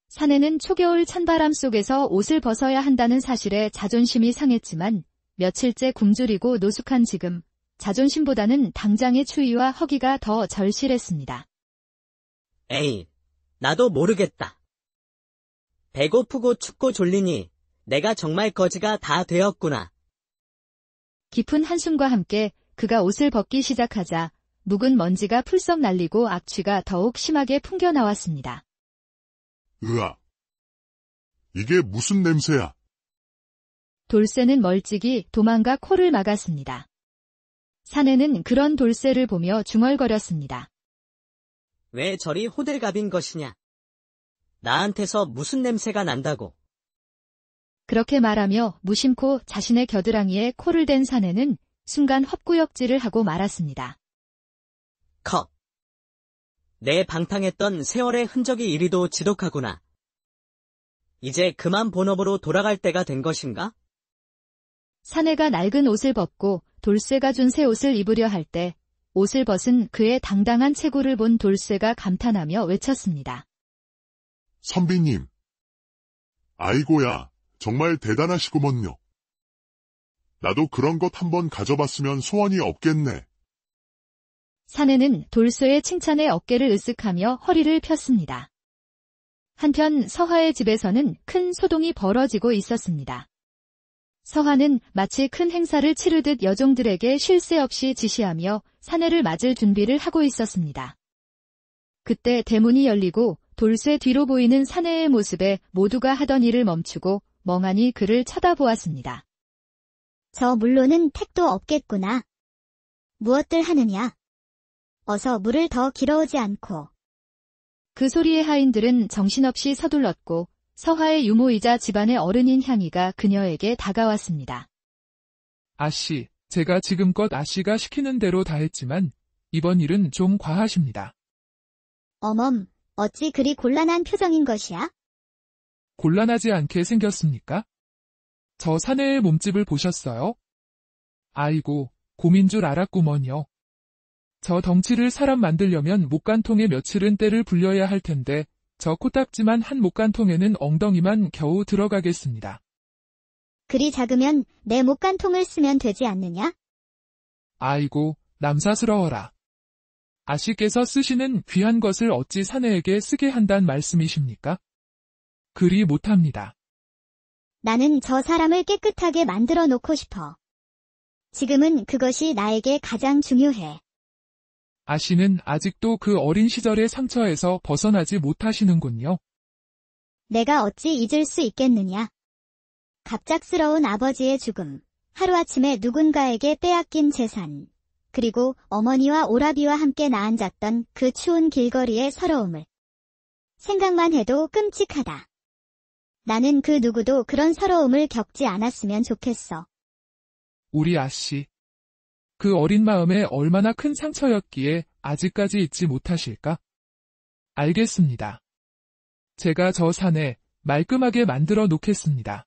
사내는 초겨울 찬바람 속에서 옷을 벗어야 한다는 사실에 자존심이 상했지만 며칠째 굶주리고 노숙한 지금 자존심보다는 당장의 추위와 허기가 더 절실했습니다. 에이, 나도 모르겠다. 배고프고 춥고 졸리니 내가 정말 거지가 다 되었구나. 깊은 한숨과 함께 그가 옷을 벗기 시작하자 묵은 먼지가 풀썩 날리고 악취가 더욱 심하게 풍겨나왔습니다. 으악. 이게 무슨 냄새야? 돌쇠는 멀찍이 도망가 코를 막았습니다. 사내는 그런 돌쇠를 보며 중얼거렸습니다. 왜 저리 호들갑인 것이냐? 나한테서 무슨 냄새가 난다고. 그렇게 말하며 무심코 자신의 겨드랑이에 코를 댄 사내는 순간 헛구역질을 하고 말았습니다. 컵. 내 방탕했던 세월의 흔적이 이리도 지독하구나. 이제 그만 본업으로 돌아갈 때가 된 것인가? 사내가 낡은 옷을 벗고 돌쇠가 준 새 옷을 입으려 할 때 옷을 벗은 그의 당당한 체구를 본 돌쇠가 감탄하며 외쳤습니다. 선비님. 아이고야, 정말 대단하시구먼요. 나도 그런 것 한번 가져봤으면 소원이 없겠네. 사내는 돌쇠의 칭찬에 어깨를 으쓱하며 허리를 폈습니다. 한편 서화의 집에서는 큰 소동이 벌어지고 있었습니다. 서화는 마치 큰 행사를 치르듯 여종들에게 쉴 새 없이 지시하며 사내를 맞을 준비를 하고 있었습니다. 그때 대문이 열리고 돌쇠 뒤로 보이는 사내의 모습에 모두가 하던 일을 멈추고 멍하니 그를 쳐다보았습니다. 저 물로는 택도 없겠구나. 무엇들 하느냐? 어서 물을 더 길어오지 않고. 그 소리에 하인들은 정신없이 서둘렀고 서화의 유모이자 집안의 어른인 향이가 그녀에게 다가왔습니다. 아씨, 제가 지금껏 아씨가 시키는 대로 다 했지만 이번 일은 좀 과하십니다. 어멈, 어찌 그리 곤란한 표정인 것이야? 곤란하지 않게 생겼습니까? 저 사내의 몸집을 보셨어요? 아이고, 곰인 줄 알았구먼요. 저 덩치를 사람 만들려면 목간통에 며칠은 때를 불려야 할 텐데 저 코딱지만 한 목간통에는 엉덩이만 겨우 들어가겠습니다. 그리 작으면 내 목간통을 쓰면 되지 않느냐? 아이고, 남사스러워라. 아씨께서 쓰시는 귀한 것을 어찌 사내에게 쓰게 한단 말씀이십니까? 그리 못합니다. 나는 저 사람을 깨끗하게 만들어 놓고 싶어. 지금은 그것이 나에게 가장 중요해. 아씨는 아직도 그 어린 시절의 상처에서 벗어나지 못하시는군요. 내가 어찌 잊을 수 있겠느냐? 갑작스러운 아버지의 죽음, 하루아침에 누군가에게 빼앗긴 재산, 그리고 어머니와 오라비와 함께 나앉았던 그 추운 길거리의 서러움을. 생각만 해도 끔찍하다. 나는 그 누구도 그런 서러움을 겪지 않았으면 좋겠어. 우리 아씨. 그 어린 마음에 얼마나 큰 상처였기에 아직까지 잊지 못하실까? 알겠습니다. 제가 저 사내 말끔하게 만들어 놓겠습니다.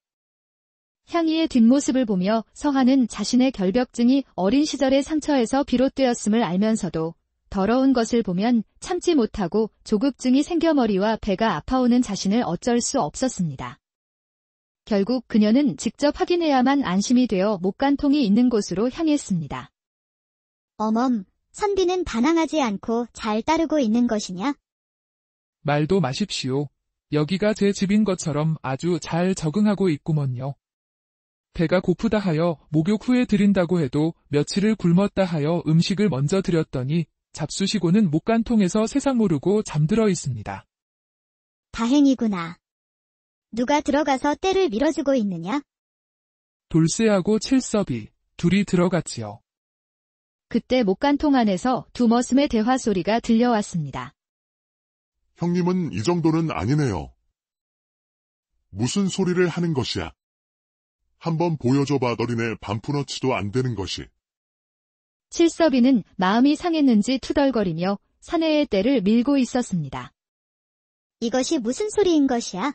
향이의 뒷모습을 보며 서화는 자신의 결벽증이 어린 시절의 상처에서 비롯되었음을 알면서도 더러운 것을 보면 참지 못하고 조급증이 생겨 머리와 배가 아파오는 자신을 어쩔 수 없었습니다. 결국 그녀는 직접 확인해야만 안심이 되어 목간통이 있는 곳으로 향했습니다. 어멈, 선비는 반항하지 않고 잘 따르고 있는 것이냐? 말도 마십시오. 여기가 제 집인 것처럼 아주 잘 적응하고 있구먼요. 배가 고프다 하여 목욕 후에 드린다고 해도 며칠을 굶었다 하여 음식을 먼저 드렸더니 잡수시고는 목간통에서 세상 모르고 잠들어 있습니다. 다행이구나. 누가 들어가서 때를 밀어주고 있느냐? 돌쇠하고 칠섭이 둘이 들어갔지요. 그때 목간통 안에서 두 머슴의 대화 소리가 들려왔습니다. 형님은 이 정도는 아니네요. 무슨 소리를 하는 것이야? 한번 보여줘봐. 너리네 반푼어치도 안 되는 것이. 칠섭이는 마음이 상했는지 투덜거리며 사내의 떼를 밀고 있었습니다. 이것이 무슨 소리인 것이야?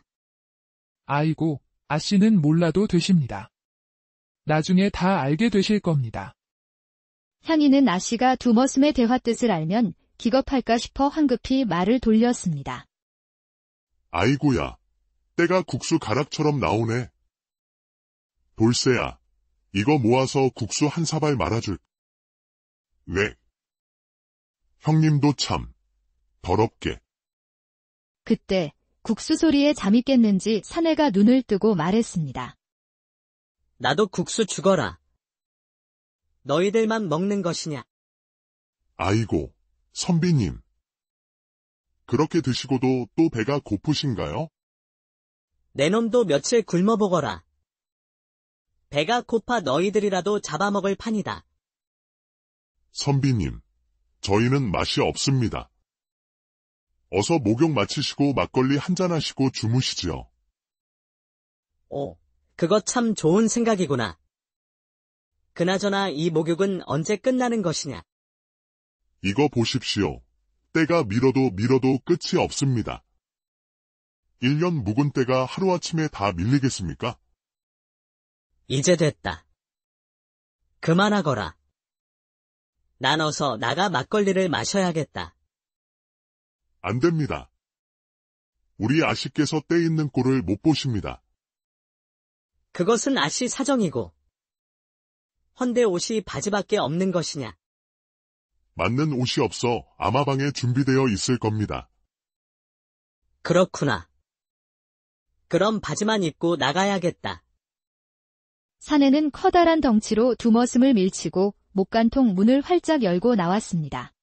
아이고, 아씨는 몰라도 되십니다. 나중에 다 알게 되실 겁니다. 향이는 아씨가 두 머슴의 대화 뜻을 알면 기겁할까 싶어 황급히 말을 돌렸습니다. 아이고야, 때가 국수 가락처럼 나오네. 돌쇠야, 이거 모아서 국수 한 사발 말아줄. 네. 형님도 참, 더럽게. 그때 국수 소리에 잠이 깼는지 사내가 눈을 뜨고 말했습니다. 나도 국수 죽어라. 너희들만 먹는 것이냐? 아이고, 선비님. 그렇게 드시고도 또 배가 고프신가요? 내 놈도 며칠 굶어보거라. 배가 고파 너희들이라도 잡아먹을 판이다. 선비님, 저희는 맛이 없습니다. 어서 목욕 마치시고 막걸리 한잔 하시고 주무시지요. 오, 그거 참 좋은 생각이구나. 그나저나 이 목욕은 언제 끝나는 것이냐? 이거 보십시오. 때가 밀어도 끝이 없습니다. 1년 묵은 때가 하루아침에 다 밀리겠습니까? 이제 됐다. 그만하거라. 난 어서 나가 막걸리를 마셔야겠다. 안 됩니다. 우리 아씨께서 때 있는 꼴을 못 보십니다. 그것은 아씨 사정이고. 헌데 옷이 바지밖에 없는 것이냐? 맞는 옷이 없어 아마방에 준비되어 있을 겁니다. 그렇구나. 그럼 바지만 입고 나가야겠다. 사내는 커다란 덩치로 두머슴을 밀치고 목간통 문을 활짝 열고 나왔습니다.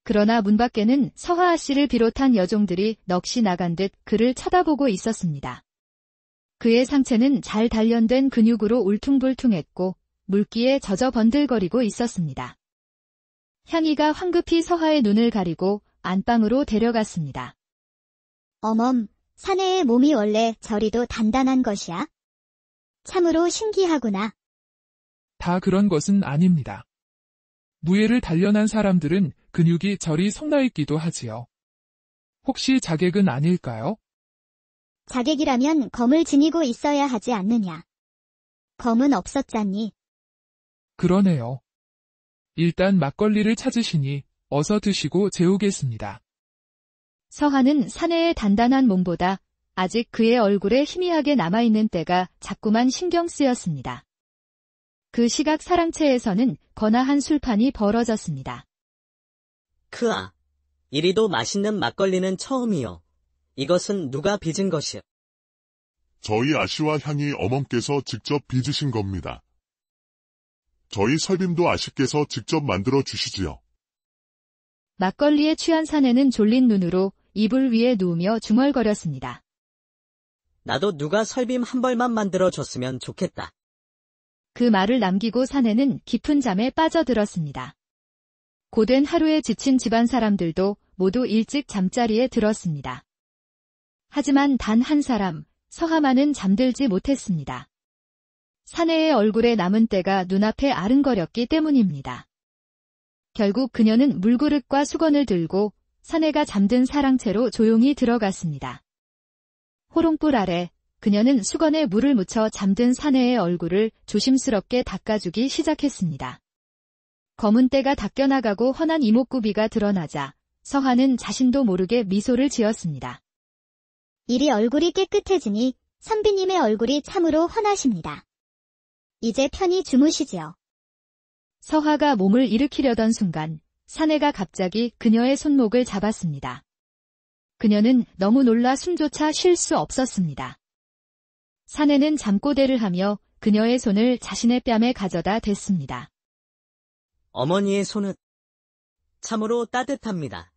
그러나 문 밖에는 서하아 씨를 비롯한 여종들이 넋이 나간 듯 그를 쳐다보고 있었습니다. 그의 상체는 잘 단련된 근육으로 울퉁불퉁했고 물기에 젖어 번들거리고 있었습니다. 향이가 황급히 서하의 눈을 가리고 안방으로 데려갔습니다. 어멈, 사내의 몸이 원래 저리도 단단한 것이야? 참으로 신기하구나. 다 그런 것은 아닙니다. 무예를 단련한 사람들은 근육이 저리 성나있기도 하지요. 혹시 자객은 아닐까요? 자객이라면 검을 지니고 있어야 하지 않느냐. 검은 없었잖니. 그러네요. 일단 막걸리를 찾으시니 어서 드시고 재우겠습니다. 서하는 사내의 단단한 몸보다 아직 그의 얼굴에 희미하게 남아있는 때가 자꾸만 신경 쓰였습니다. 그 시각 사랑채에서는 거나한 술판이 벌어졌습니다. 크아, 이리도 맛있는 막걸리는 처음이요. 이것은 누가 빚은 것이요? 저희 아씨와 향이 어멈께서 직접 빚으신 겁니다. 저희 설빔도 아씨께서 직접 만들어 주시지요. 막걸리에 취한 사내는 졸린 눈으로 이불 위에 누우며 중얼거렸습니다. 나도 누가 설빔 한 벌만 만들어줬으면 좋겠다. 그 말을 남기고 사내는 깊은 잠에 빠져들었습니다. 고된 하루에 지친 집안 사람들도 모두 일찍 잠자리에 들었습니다. 하지만 단 한 사람, 서하만은 잠들지 못했습니다. 사내의 얼굴에 남은 때가 눈앞에 아른거렸기 때문입니다. 결국 그녀는 물그릇과 수건을 들고 사내가 잠든 사랑채로 조용히 들어갔습니다. 호롱불 아래 그녀는 수건에 물을 묻혀 잠든 사내의 얼굴을 조심스럽게 닦아주기 시작했습니다. 검은 때가 닦여나가고 헌한 이목구비가 드러나자 서하는 자신도 모르게 미소를 지었습니다. 이리 얼굴이 깨끗해지니 선비님의 얼굴이 참으로 환하십니다. 이제 편히 주무시지요. 서하가 몸을 일으키려던 순간 사내가 갑자기 그녀의 손목을 잡았습니다. 그녀는 너무 놀라 숨조차 쉴 수 없었습니다. 사내는 잠꼬대를 하며 그녀의 손을 자신의 뺨에 가져다 댔습니다. 어머니의 손은 참으로 따뜻합니다.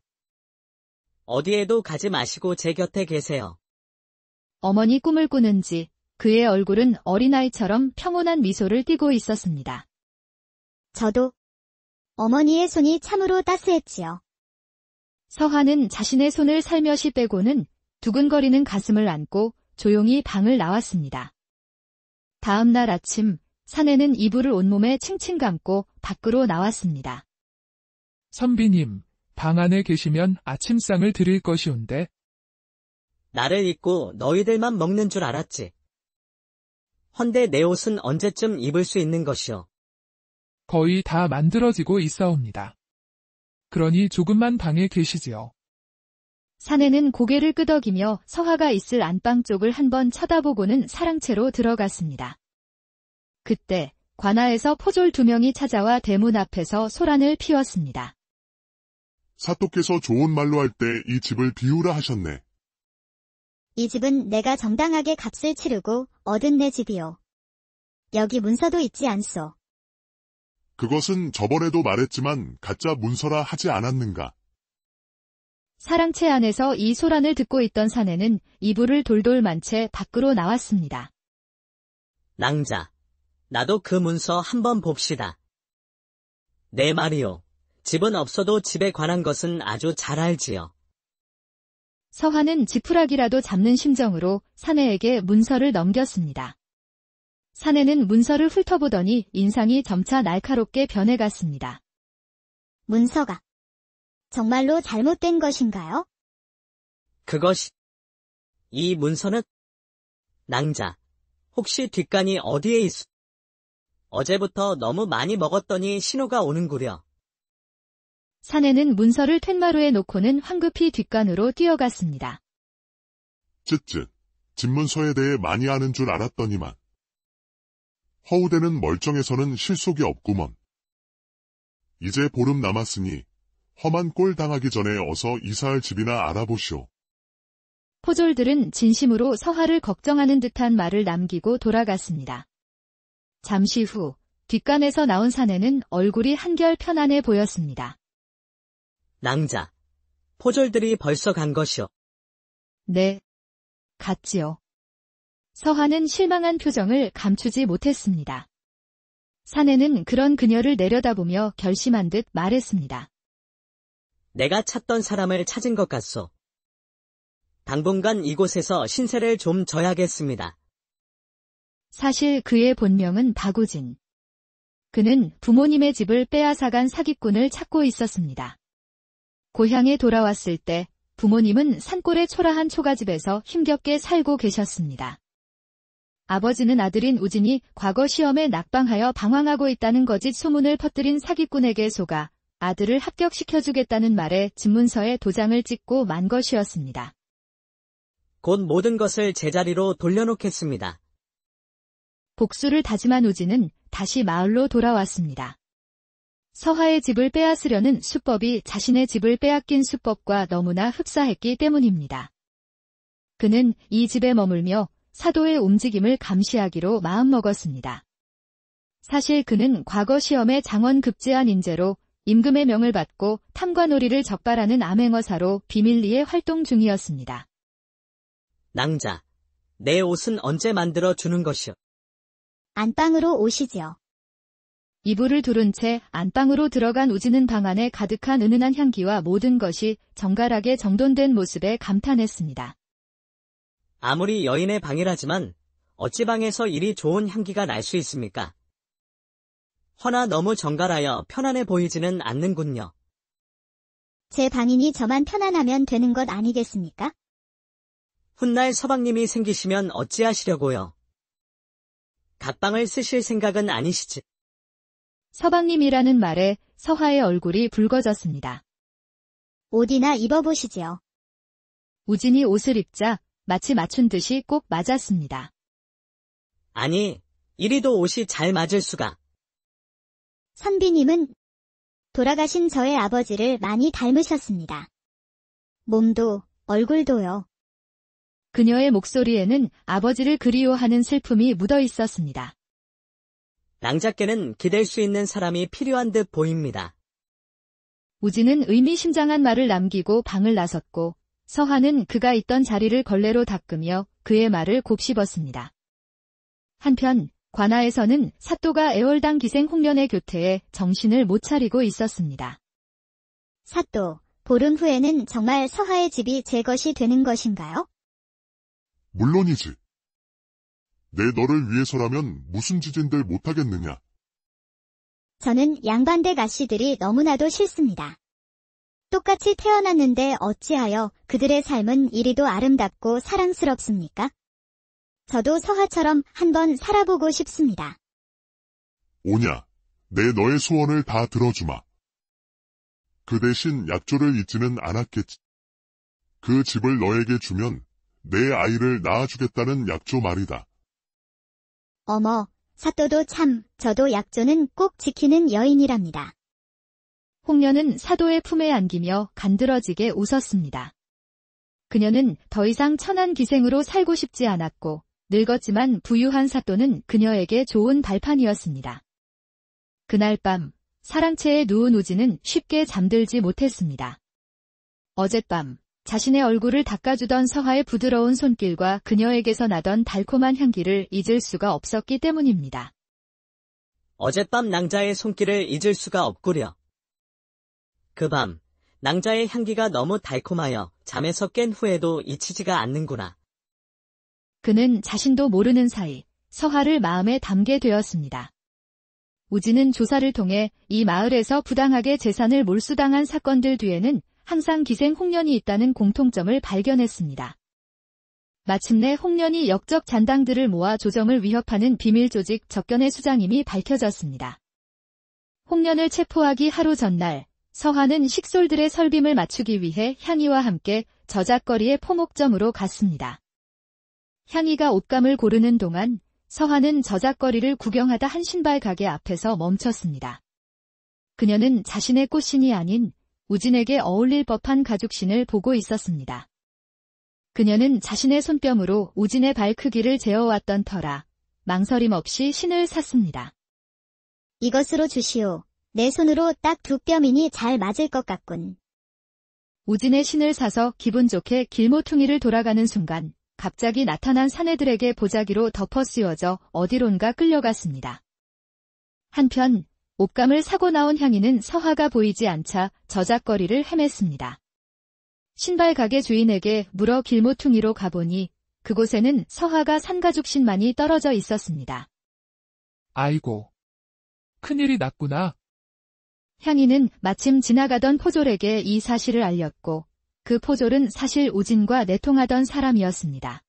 어디에도 가지 마시고 제 곁에 계세요. 어머니 꿈을 꾸는지 그의 얼굴은 어린아이처럼 평온한 미소를 띠고 있었습니다. 저도 어머니의 손이 참으로 따스했지요. 서하는 자신의 손을 살며시 빼고는 두근거리는 가슴을 안고 조용히 방을 나왔습니다. 다음 날 아침 사내는 이불을 온몸에 칭칭 감고 밖으로 나왔습니다. 선비님, 방 안에 계시면 아침상을 드릴 것이온데. 나를 잊고 너희들만 먹는 줄 알았지. 헌데 내 옷은 언제쯤 입을 수 있는 것이오? 거의 다 만들어지고 있사옵니다. 그러니 조금만 방에 계시지요. 사내는 고개를 끄덕이며 서화가 있을 안방 쪽을 한번 쳐다보고는 사랑채로 들어갔습니다. 그때 관아에서 포졸 2명이 찾아와 대문 앞에서 소란을 피웠습니다. 사또께서 좋은 말로 할 때 이 집을 비우라 하셨네. 이 집은 내가 정당하게 값을 치르고 얻은 내 집이요. 여기 문서도 있지 않소. 그것은 저번에도 말했지만 가짜 문서라 하지 않았는가. 사랑채 안에서 이 소란을 듣고 있던 사내는 이불을 돌돌 만 채 밖으로 나왔습니다. 낭자, 나도 그 문서 한번 봅시다. 내 말이요. 집은 없어도 집에 관한 것은 아주 잘 알지요. 서화는 지푸라기라도 잡는 심정으로 사내에게 문서를 넘겼습니다. 사내는 문서를 훑어보더니 인상이 점차 날카롭게 변해갔습니다. 문서가 정말로 잘못된 것인가요? 이 문서는 낭자, 혹시 뒷간이 어디에 있어? 어제부터 너무 많이 먹었더니 신호가 오는구려. 사내는 문서를 툇마루에 놓고는 황급히 뒷간으로 뛰어갔습니다. 쯧쯧, 집문서에 대해 많이 아는 줄 알았더니만. 허우대는 멀쩡해서는 실속이 없구먼. 이제 보름 남았으니 험한 꼴 당하기 전에 어서 이사할 집이나 알아보시오. 포졸들은 진심으로 서화를 걱정하는 듯한 말을 남기고 돌아갔습니다. 잠시 후 뒷간에서 나온 사내는 얼굴이 한결 편안해 보였습니다. 낭자, 포졸들이 벌써 간 것이오. 네, 갔지요. 서화는 실망한 표정을 감추지 못했습니다. 사내는 그런 그녀를 내려다보며 결심한 듯 말했습니다. 내가 찾던 사람을 찾은 것 같소. 당분간 이곳에서 신세를 좀 져야겠습니다. 사실 그의 본명은 박우진. 그는 부모님의 집을 빼앗아간 사기꾼을 찾고 있었습니다. 고향에 돌아왔을 때 부모님은 산골의 초라한 초가집에서 힘겹게 살고 계셨습니다. 아버지는 아들인 우진이 과거 시험에 낙방하여 방황하고 있다는 거짓 소문을 퍼뜨린 사기꾼에게 속아 아들을 합격시켜주겠다는 말에 집문서에 도장을 찍고 만 것이었습니다. 곧 모든 것을 제자리로 돌려놓겠습니다. 복수를 다짐한 우진은 다시 마을로 돌아왔습니다. 서화의 집을 빼앗으려는 수법이 자신의 집을 빼앗긴 수법과 너무나 흡사했기 때문입니다. 그는 이 집에 머물며 사도의 움직임을 감시하기로 마음먹었습니다. 사실 그는 과거 시험에 장원 급제한 인재로 임금의 명을 받고 탐관오리를 적발하는 암행어사로 비밀리에 활동 중이었습니다. 낭자, 내 옷은 언제 만들어 주는 것이오? 안방으로 오시지요. 이불을 두른 채 안방으로 들어간 우진은 방 안에 가득한 은은한 향기와 모든 것이 정갈하게 정돈된 모습에 감탄했습니다. 아무리 여인의 방이라지만 어찌 방에서 이리 좋은 향기가 날 수 있습니까? 허나 너무 정갈하여 편안해 보이지는 않는군요. 제 방이니 저만 편안하면 되는 것 아니겠습니까? 훗날 서방님이 생기시면 어찌하시려고요? 각방을 쓰실 생각은 아니시지? 서방님이라는 말에 서화의 얼굴이 붉어졌습니다. 옷이나 입어보시지요. 우진이 옷을 입자 마치 맞춘 듯이 꼭 맞았습니다. 아니, 이리도 옷이 잘 맞을 수가. 선비님은 돌아가신 저의 아버지를 많이 닮으셨습니다. 몸도 얼굴도요. 그녀의 목소리에는 아버지를 그리워하는 슬픔이 묻어 있었습니다. 낭자께는 기댈 수 있는 사람이 필요한 듯 보입니다. 우진은 의미심장한 말을 남기고 방을 나섰고 서화는 그가 있던 자리를 걸레로 닦으며 그의 말을 곱씹었습니다. 한편 관아에서는 사또가 애월당 기생 홍련의 교태에 정신을 못 차리고 있었습니다. 사또, 보름 후에는 정말 서화의 집이 제 것이 되는 것인가요? 물론이지. 내 너를 위해서라면 무슨 짓인들 못하겠느냐. 저는 양반댁 아씨들이 너무나도 싫습니다. 똑같이 태어났는데 어찌하여 그들의 삶은 이리도 아름답고 사랑스럽습니까? 저도 서화처럼 한번 살아보고 싶습니다. 오냐, 내 너의 소원을 다 들어주마. 그 대신 약조를 잊지는 않았겠지. 그 집을 너에게 주면 내 아이를 낳아주겠다는 약조 말이다. 어머, 사또도 참, 저도 약조는 꼭 지키는 여인이랍니다. 홍련은 사도의 품에 안기며 간드러지게 웃었습니다. 그녀는 더 이상 천한 기생으로 살고 싶지 않았고 늙었지만 부유한 사또는 그녀에게 좋은 발판이었습니다. 그날 밤 사랑채에 누운 우진은 쉽게 잠들지 못했습니다. 어젯밤 자신의 얼굴을 닦아주던 서하의 부드러운 손길과 그녀에게서 나던 달콤한 향기를 잊을 수가 없었기 때문입니다. 어젯밤 낭자의 손길을 잊을 수가 없구려. 그 밤 낭자의 향기가 너무 달콤하여 잠에서 깬 후에도 잊히지가 않는구나. 그는 자신도 모르는 사이 서하를 마음에 담게 되었습니다. 우진은 조사를 통해 이 마을에서 부당하게 재산을 몰수당한 사건들 뒤에는 항상 기생 홍련이 있다는 공통점을 발견했습니다. 마침내 홍련이 역적 잔당들을 모아 조정을 위협하는 비밀 조직 적견의 수장임이 밝혀졌습니다. 홍련을 체포하기 하루 전날 서하는 식솔들의 설빔을 맞추기 위해 향이와 함께 저작거리의 포목점으로 갔습니다. 향이가 옷감을 고르는 동안 서하는 저작거리를 구경하다 한 신발 가게 앞에서 멈췄습니다. 그녀는 자신의 꽃신이 아닌 우진에게 어울릴 법한 가죽신을 보고 있었습니다. 그녀는 자신의 손뼉으로 우진의 발 크기를 재어왔던 터라 망설임 없이 신을 샀습니다. 이것으로 주시오. 내 손으로 딱 두 뼘이니 잘 맞을 것 같군. 우진의 신을 사서 기분 좋게 길모퉁이를 돌아가는 순간 갑자기 나타난 사내들에게 보자기로 덮어 씌워져 어디론가 끌려갔습니다. 한편 옷감을 사고 나온 향이는 서하가 보이지 않자 저작거리를 헤맸습니다. 신발 가게 주인에게 물어 길모퉁이로 가보니 그곳에는 서하가 산 가죽신만이 떨어져 있었습니다. 아이고. 큰일이 났구나. 향이는 마침 지나가던 포졸에게 이 사실을 알렸고 그 포졸은 사실 우진과 내통하던 사람이었습니다.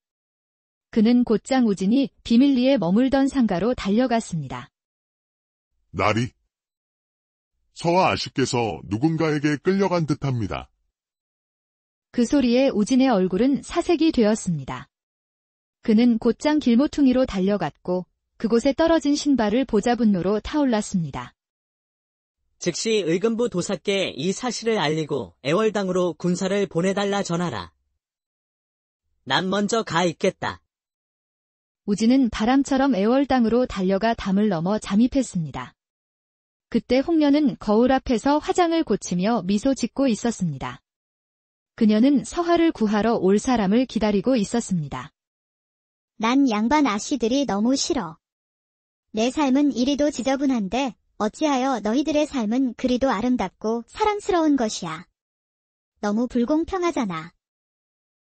그는 곧장 우진이 비밀리에 머물던 상가로 달려갔습니다. 나리. 서하 아씨께서 누군가에게 끌려간 듯합니다. 그 소리에 우진의 얼굴은 사색이 되었습니다. 그는 곧장 길모퉁이로 달려갔고 그곳에 떨어진 신발을 보자 분노로 타올랐습니다. 즉시 의금부 도사께 이 사실을 알리고 애월당으로 군사를 보내달라 전하라. 난 먼저 가 있겠다. 우진은 바람처럼 애월당으로 달려가 담을 넘어 잠입했습니다. 그때 홍련은 거울 앞에서 화장을 고치며 미소 짓고 있었습니다. 그녀는 서하를 구하러 올 사람을 기다리고 있었습니다. 난 양반 아씨들이 너무 싫어. 내 삶은 이리도 지저분한데 어찌하여 너희들의 삶은 그리도 아름답고 사랑스러운 것이야. 너무 불공평하잖아.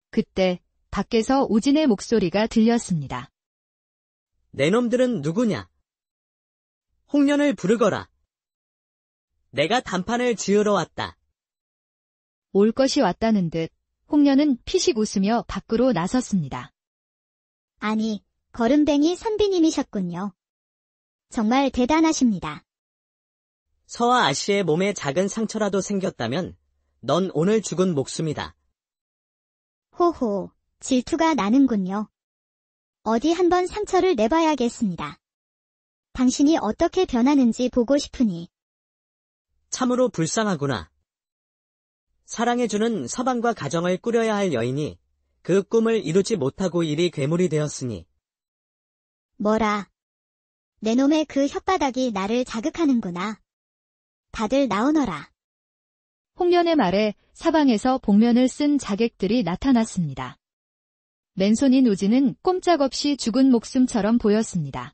그때 밖에서 우진의 목소리가 들렸습니다. 내 놈들은 누구냐? 홍련을 부르거라. 내가 단판을 지으러 왔다. 올 것이 왔다는 듯 홍련은 피식 웃으며 밖으로 나섰습니다. 아니, 거름뱅이 선비님이셨군요. 정말 대단하십니다. 서하 아씨의 몸에 작은 상처라도 생겼다면 넌 오늘 죽은 목숨이다. 호호, 질투가 나는군요. 어디 한번 상처를 내봐야겠습니다. 당신이 어떻게 변하는지 보고 싶으니. 참으로 불쌍하구나. 사랑해주는 서방과 가정을 꾸려야 할 여인이 그 꿈을 이루지 못하고 이리 괴물이 되었으니. 뭐라. 내 놈의 그 혓바닥이 나를 자극하는구나. 다들 나오너라. 홍련의 말에 사방에서 복면을 쓴 자객들이 나타났습니다. 맨손인 우진은 꼼짝없이 죽은 목숨처럼 보였습니다.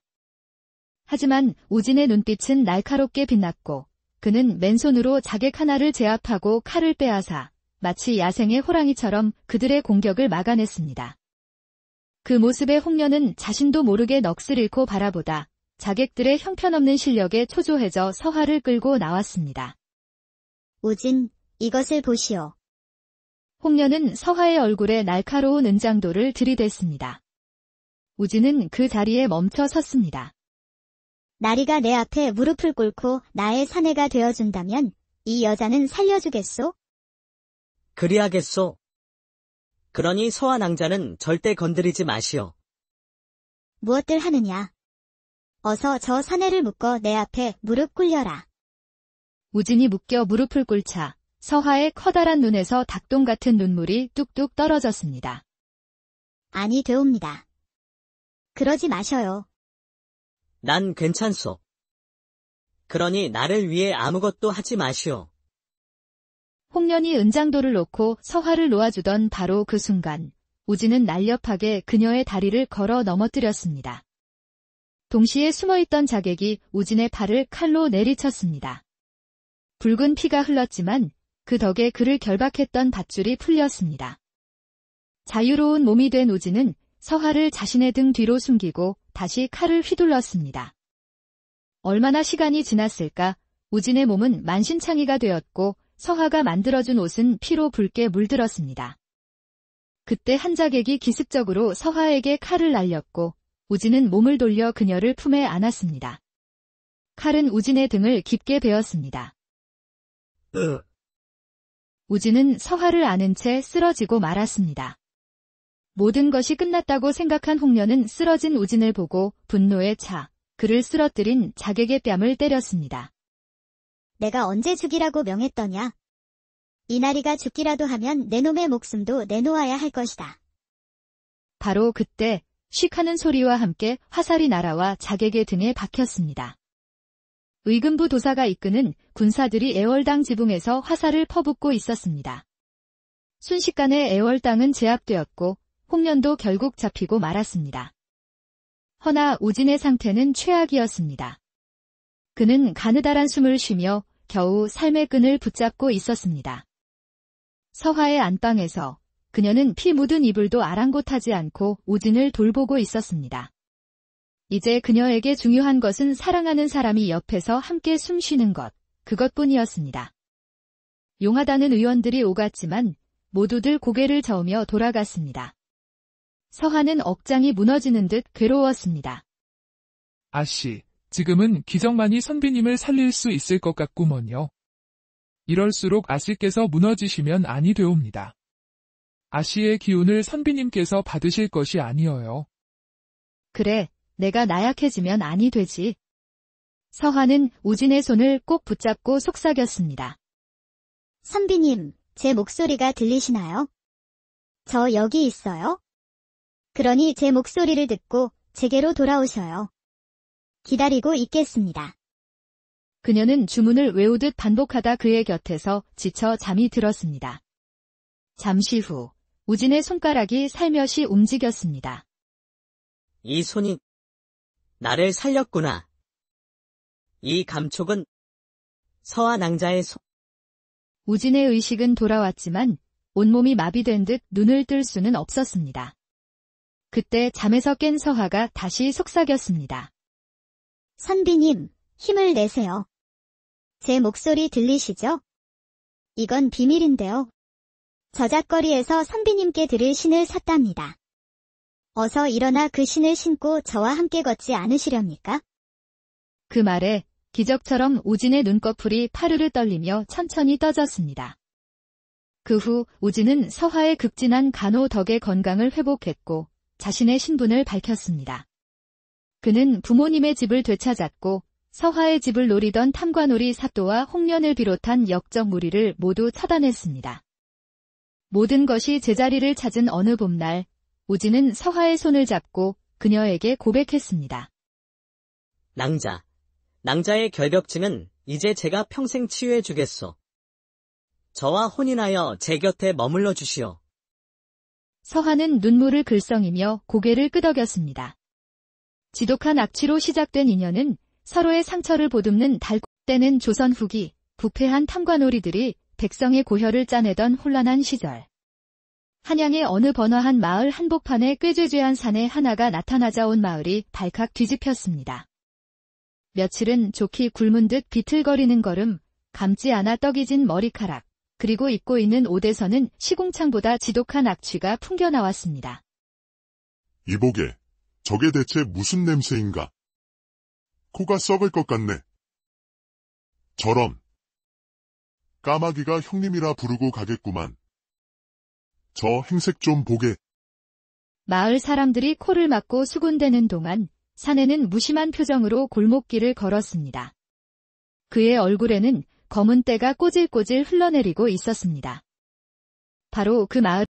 하지만 우진의 눈빛은 날카롭게 빛났고 그는 맨손으로 자객 하나를 제압하고 칼을 빼앗아 마치 야생의 호랑이처럼 그들의 공격을 막아냈습니다. 그 모습에 홍련은 자신도 모르게 넋을 잃고 바라보다 자객들의 형편없는 실력에 초조해져 서하를 끌고 나왔습니다. 우진, 이것을 보시오. 홍련은 서하의 얼굴에 날카로운 은장도를 들이댔습니다. 우진은 그 자리에 멈춰 섰습니다. 나리가 내 앞에 무릎을 꿇고 나의 사내가 되어준다면 이 여자는 살려주겠소? 그리하겠소. 그러니 서화 낭자는 절대 건드리지 마시오. 무엇들 하느냐. 어서 저 사내를 묶어 내 앞에 무릎 꿇려라. 우진이 묶여 무릎을 꿇자 서화의 커다란 눈에서 닭똥 같은 눈물이 뚝뚝 떨어졌습니다. 아니 되옵니다. 그러지 마셔요. 난 괜찮소. 그러니 나를 위해 아무것도 하지 마시오. 홍련이 은장도를 놓고 서화를 놓아주던 바로 그 순간 우진은 날렵하게 그녀의 다리를 걸어 넘어뜨렸습니다. 동시에 숨어있던 자객이 우진의 팔을 칼로 내리쳤습니다. 붉은 피가 흘렀지만 그 덕에 그를 결박했던 밧줄이 풀렸습니다. 자유로운 몸이 된 우진은 서화를 자신의 등 뒤로 숨기고 다시 칼을 휘둘렀습니다. 얼마나 시간이 지났을까 우진의 몸은 만신창이가 되었고 서화가 만들어준 옷은 피로 붉게 물들었습니다. 그때 한 자객이 기습적으로 서화에게 칼을 날렸고 우진은 몸을 돌려 그녀를 품에 안았습니다. 칼은 우진의 등을 깊게 베었습니다. 우진은 서화를 안은 채 쓰러지고 말았습니다. 모든 것이 끝났다고 생각한 홍련은 쓰러진 우진을 보고 분노에 차 그를 쓰러뜨린 자객의 뺨을 때렸습니다. 내가 언제 죽이라고 명했더냐. 이나리가 죽기라도 하면 내 놈의 목숨도 내놓아야 할 것이다. 바로 그때 쉭 하는 소리와 함께 화살이 날아와 자객의 등에 박혔습니다. 의금부 도사가 이끄는 군사들이 애월당 지붕에서 화살을 퍼붓고 있었습니다. 순식간에 애월당은 제압되었고 홍련도 결국 잡히고 말았습니다. 허나 우진의 상태는 최악이었습니다. 그는 가느다란 숨을 쉬며 겨우 삶의 끈을 붙잡고 있었습니다. 서화의 안방에서 그녀는 피 묻은 이불도 아랑곳하지 않고 우진을 돌보고 있었습니다. 이제 그녀에게 중요한 것은 사랑하는 사람이 옆에서 함께 숨 쉬는 것, 그것뿐이었습니다. 용하다는 의원들이 오갔지만 모두들 고개를 저으며 돌아갔습니다. 서화는 억장이 무너지는 듯 괴로웠습니다. 아씨, 지금은 기적만이 선비님을 살릴 수 있을 것 같구먼요. 이럴수록 아씨께서 무너지시면 아니 되옵니다. 아씨의 기운을 선비님께서 받으실 것이 아니어요. 그래, 내가 나약해지면 아니 되지. 서화는 우진의 손을 꼭 붙잡고 속삭였습니다. 선비님, 제 목소리가 들리시나요? 저 여기 있어요. 그러니 제 목소리를 듣고 제게로 돌아오셔요. 기다리고 있겠습니다. 그녀는 주문을 외우듯 반복하다 그의 곁에서 지쳐 잠이 들었습니다. 잠시 후 우진의 손가락이 살며시 움직였습니다. 이 손이 나를 살렸구나. 이 감촉은 서화 낭자의 손. 우진의 의식은 돌아왔지만 온몸이 마비된 듯 눈을 뜰 수는 없었습니다. 그때 잠에서 깬 서화가 다시 속삭였습니다. 선비님, 힘을 내세요. 제 목소리 들리시죠? 이건 비밀인데요. 저작거리에서 선비님께 드릴 신을 샀답니다. 어서 일어나 그 신을 신고 저와 함께 걷지 않으시렵니까? 그 말에 기적처럼 우진의 눈꺼풀이 파르르 떨리며 천천히 떠졌습니다. 그 후 우진은 서화의 극진한 간호 덕에 건강을 회복했고 자신의 신분을 밝혔습니다. 그는 부모님의 집을 되찾았고 서화의 집을 노리던 탐관오리 사또와 홍련을 비롯한 역적 무리를 모두 처단했습니다. 모든 것이 제자리를 찾은 어느 봄날 우진은 서화의 손을 잡고 그녀에게 고백했습니다. 낭자의 결벽증은 이제 제가 평생 치유해 주겠소. 저와 혼인하여 제 곁에 머물러 주시오. 서화는 눈물을 글썽이며 고개를 끄덕였습니다. 지독한 악취로 시작된 인연은 서로의 상처를 보듬는 때는 조선 후기 부패한 탐관오리들이 백성의 고혈을 짜내던 혼란한 시절. 한양의 어느 번화한 마을 한복판에 꾀죄죄한 사내 하나가 나타나자 온 마을이 발칵 뒤집혔습니다. 며칠은 좋게 굶은 듯 비틀거리는 걸음, 감지 않아 떡이 진 머리카락, 그리고 입고 있는 옷에서는 시궁창보다 지독한 악취가 풍겨나왔습니다. 이보게, 저게 대체 무슨 냄새인가? 코가 썩을 것 같네. 저런. 까마귀가 형님이라 부르고 가겠구만. 저 행색 좀 보게. 마을 사람들이 코를 막고 수군대는 동안 사내는 무심한 표정으로 골목길을 걸었습니다. 그의 얼굴에는 검은 때가 꼬질꼬질 흘러내리고 있었습니다. 바로 그 마을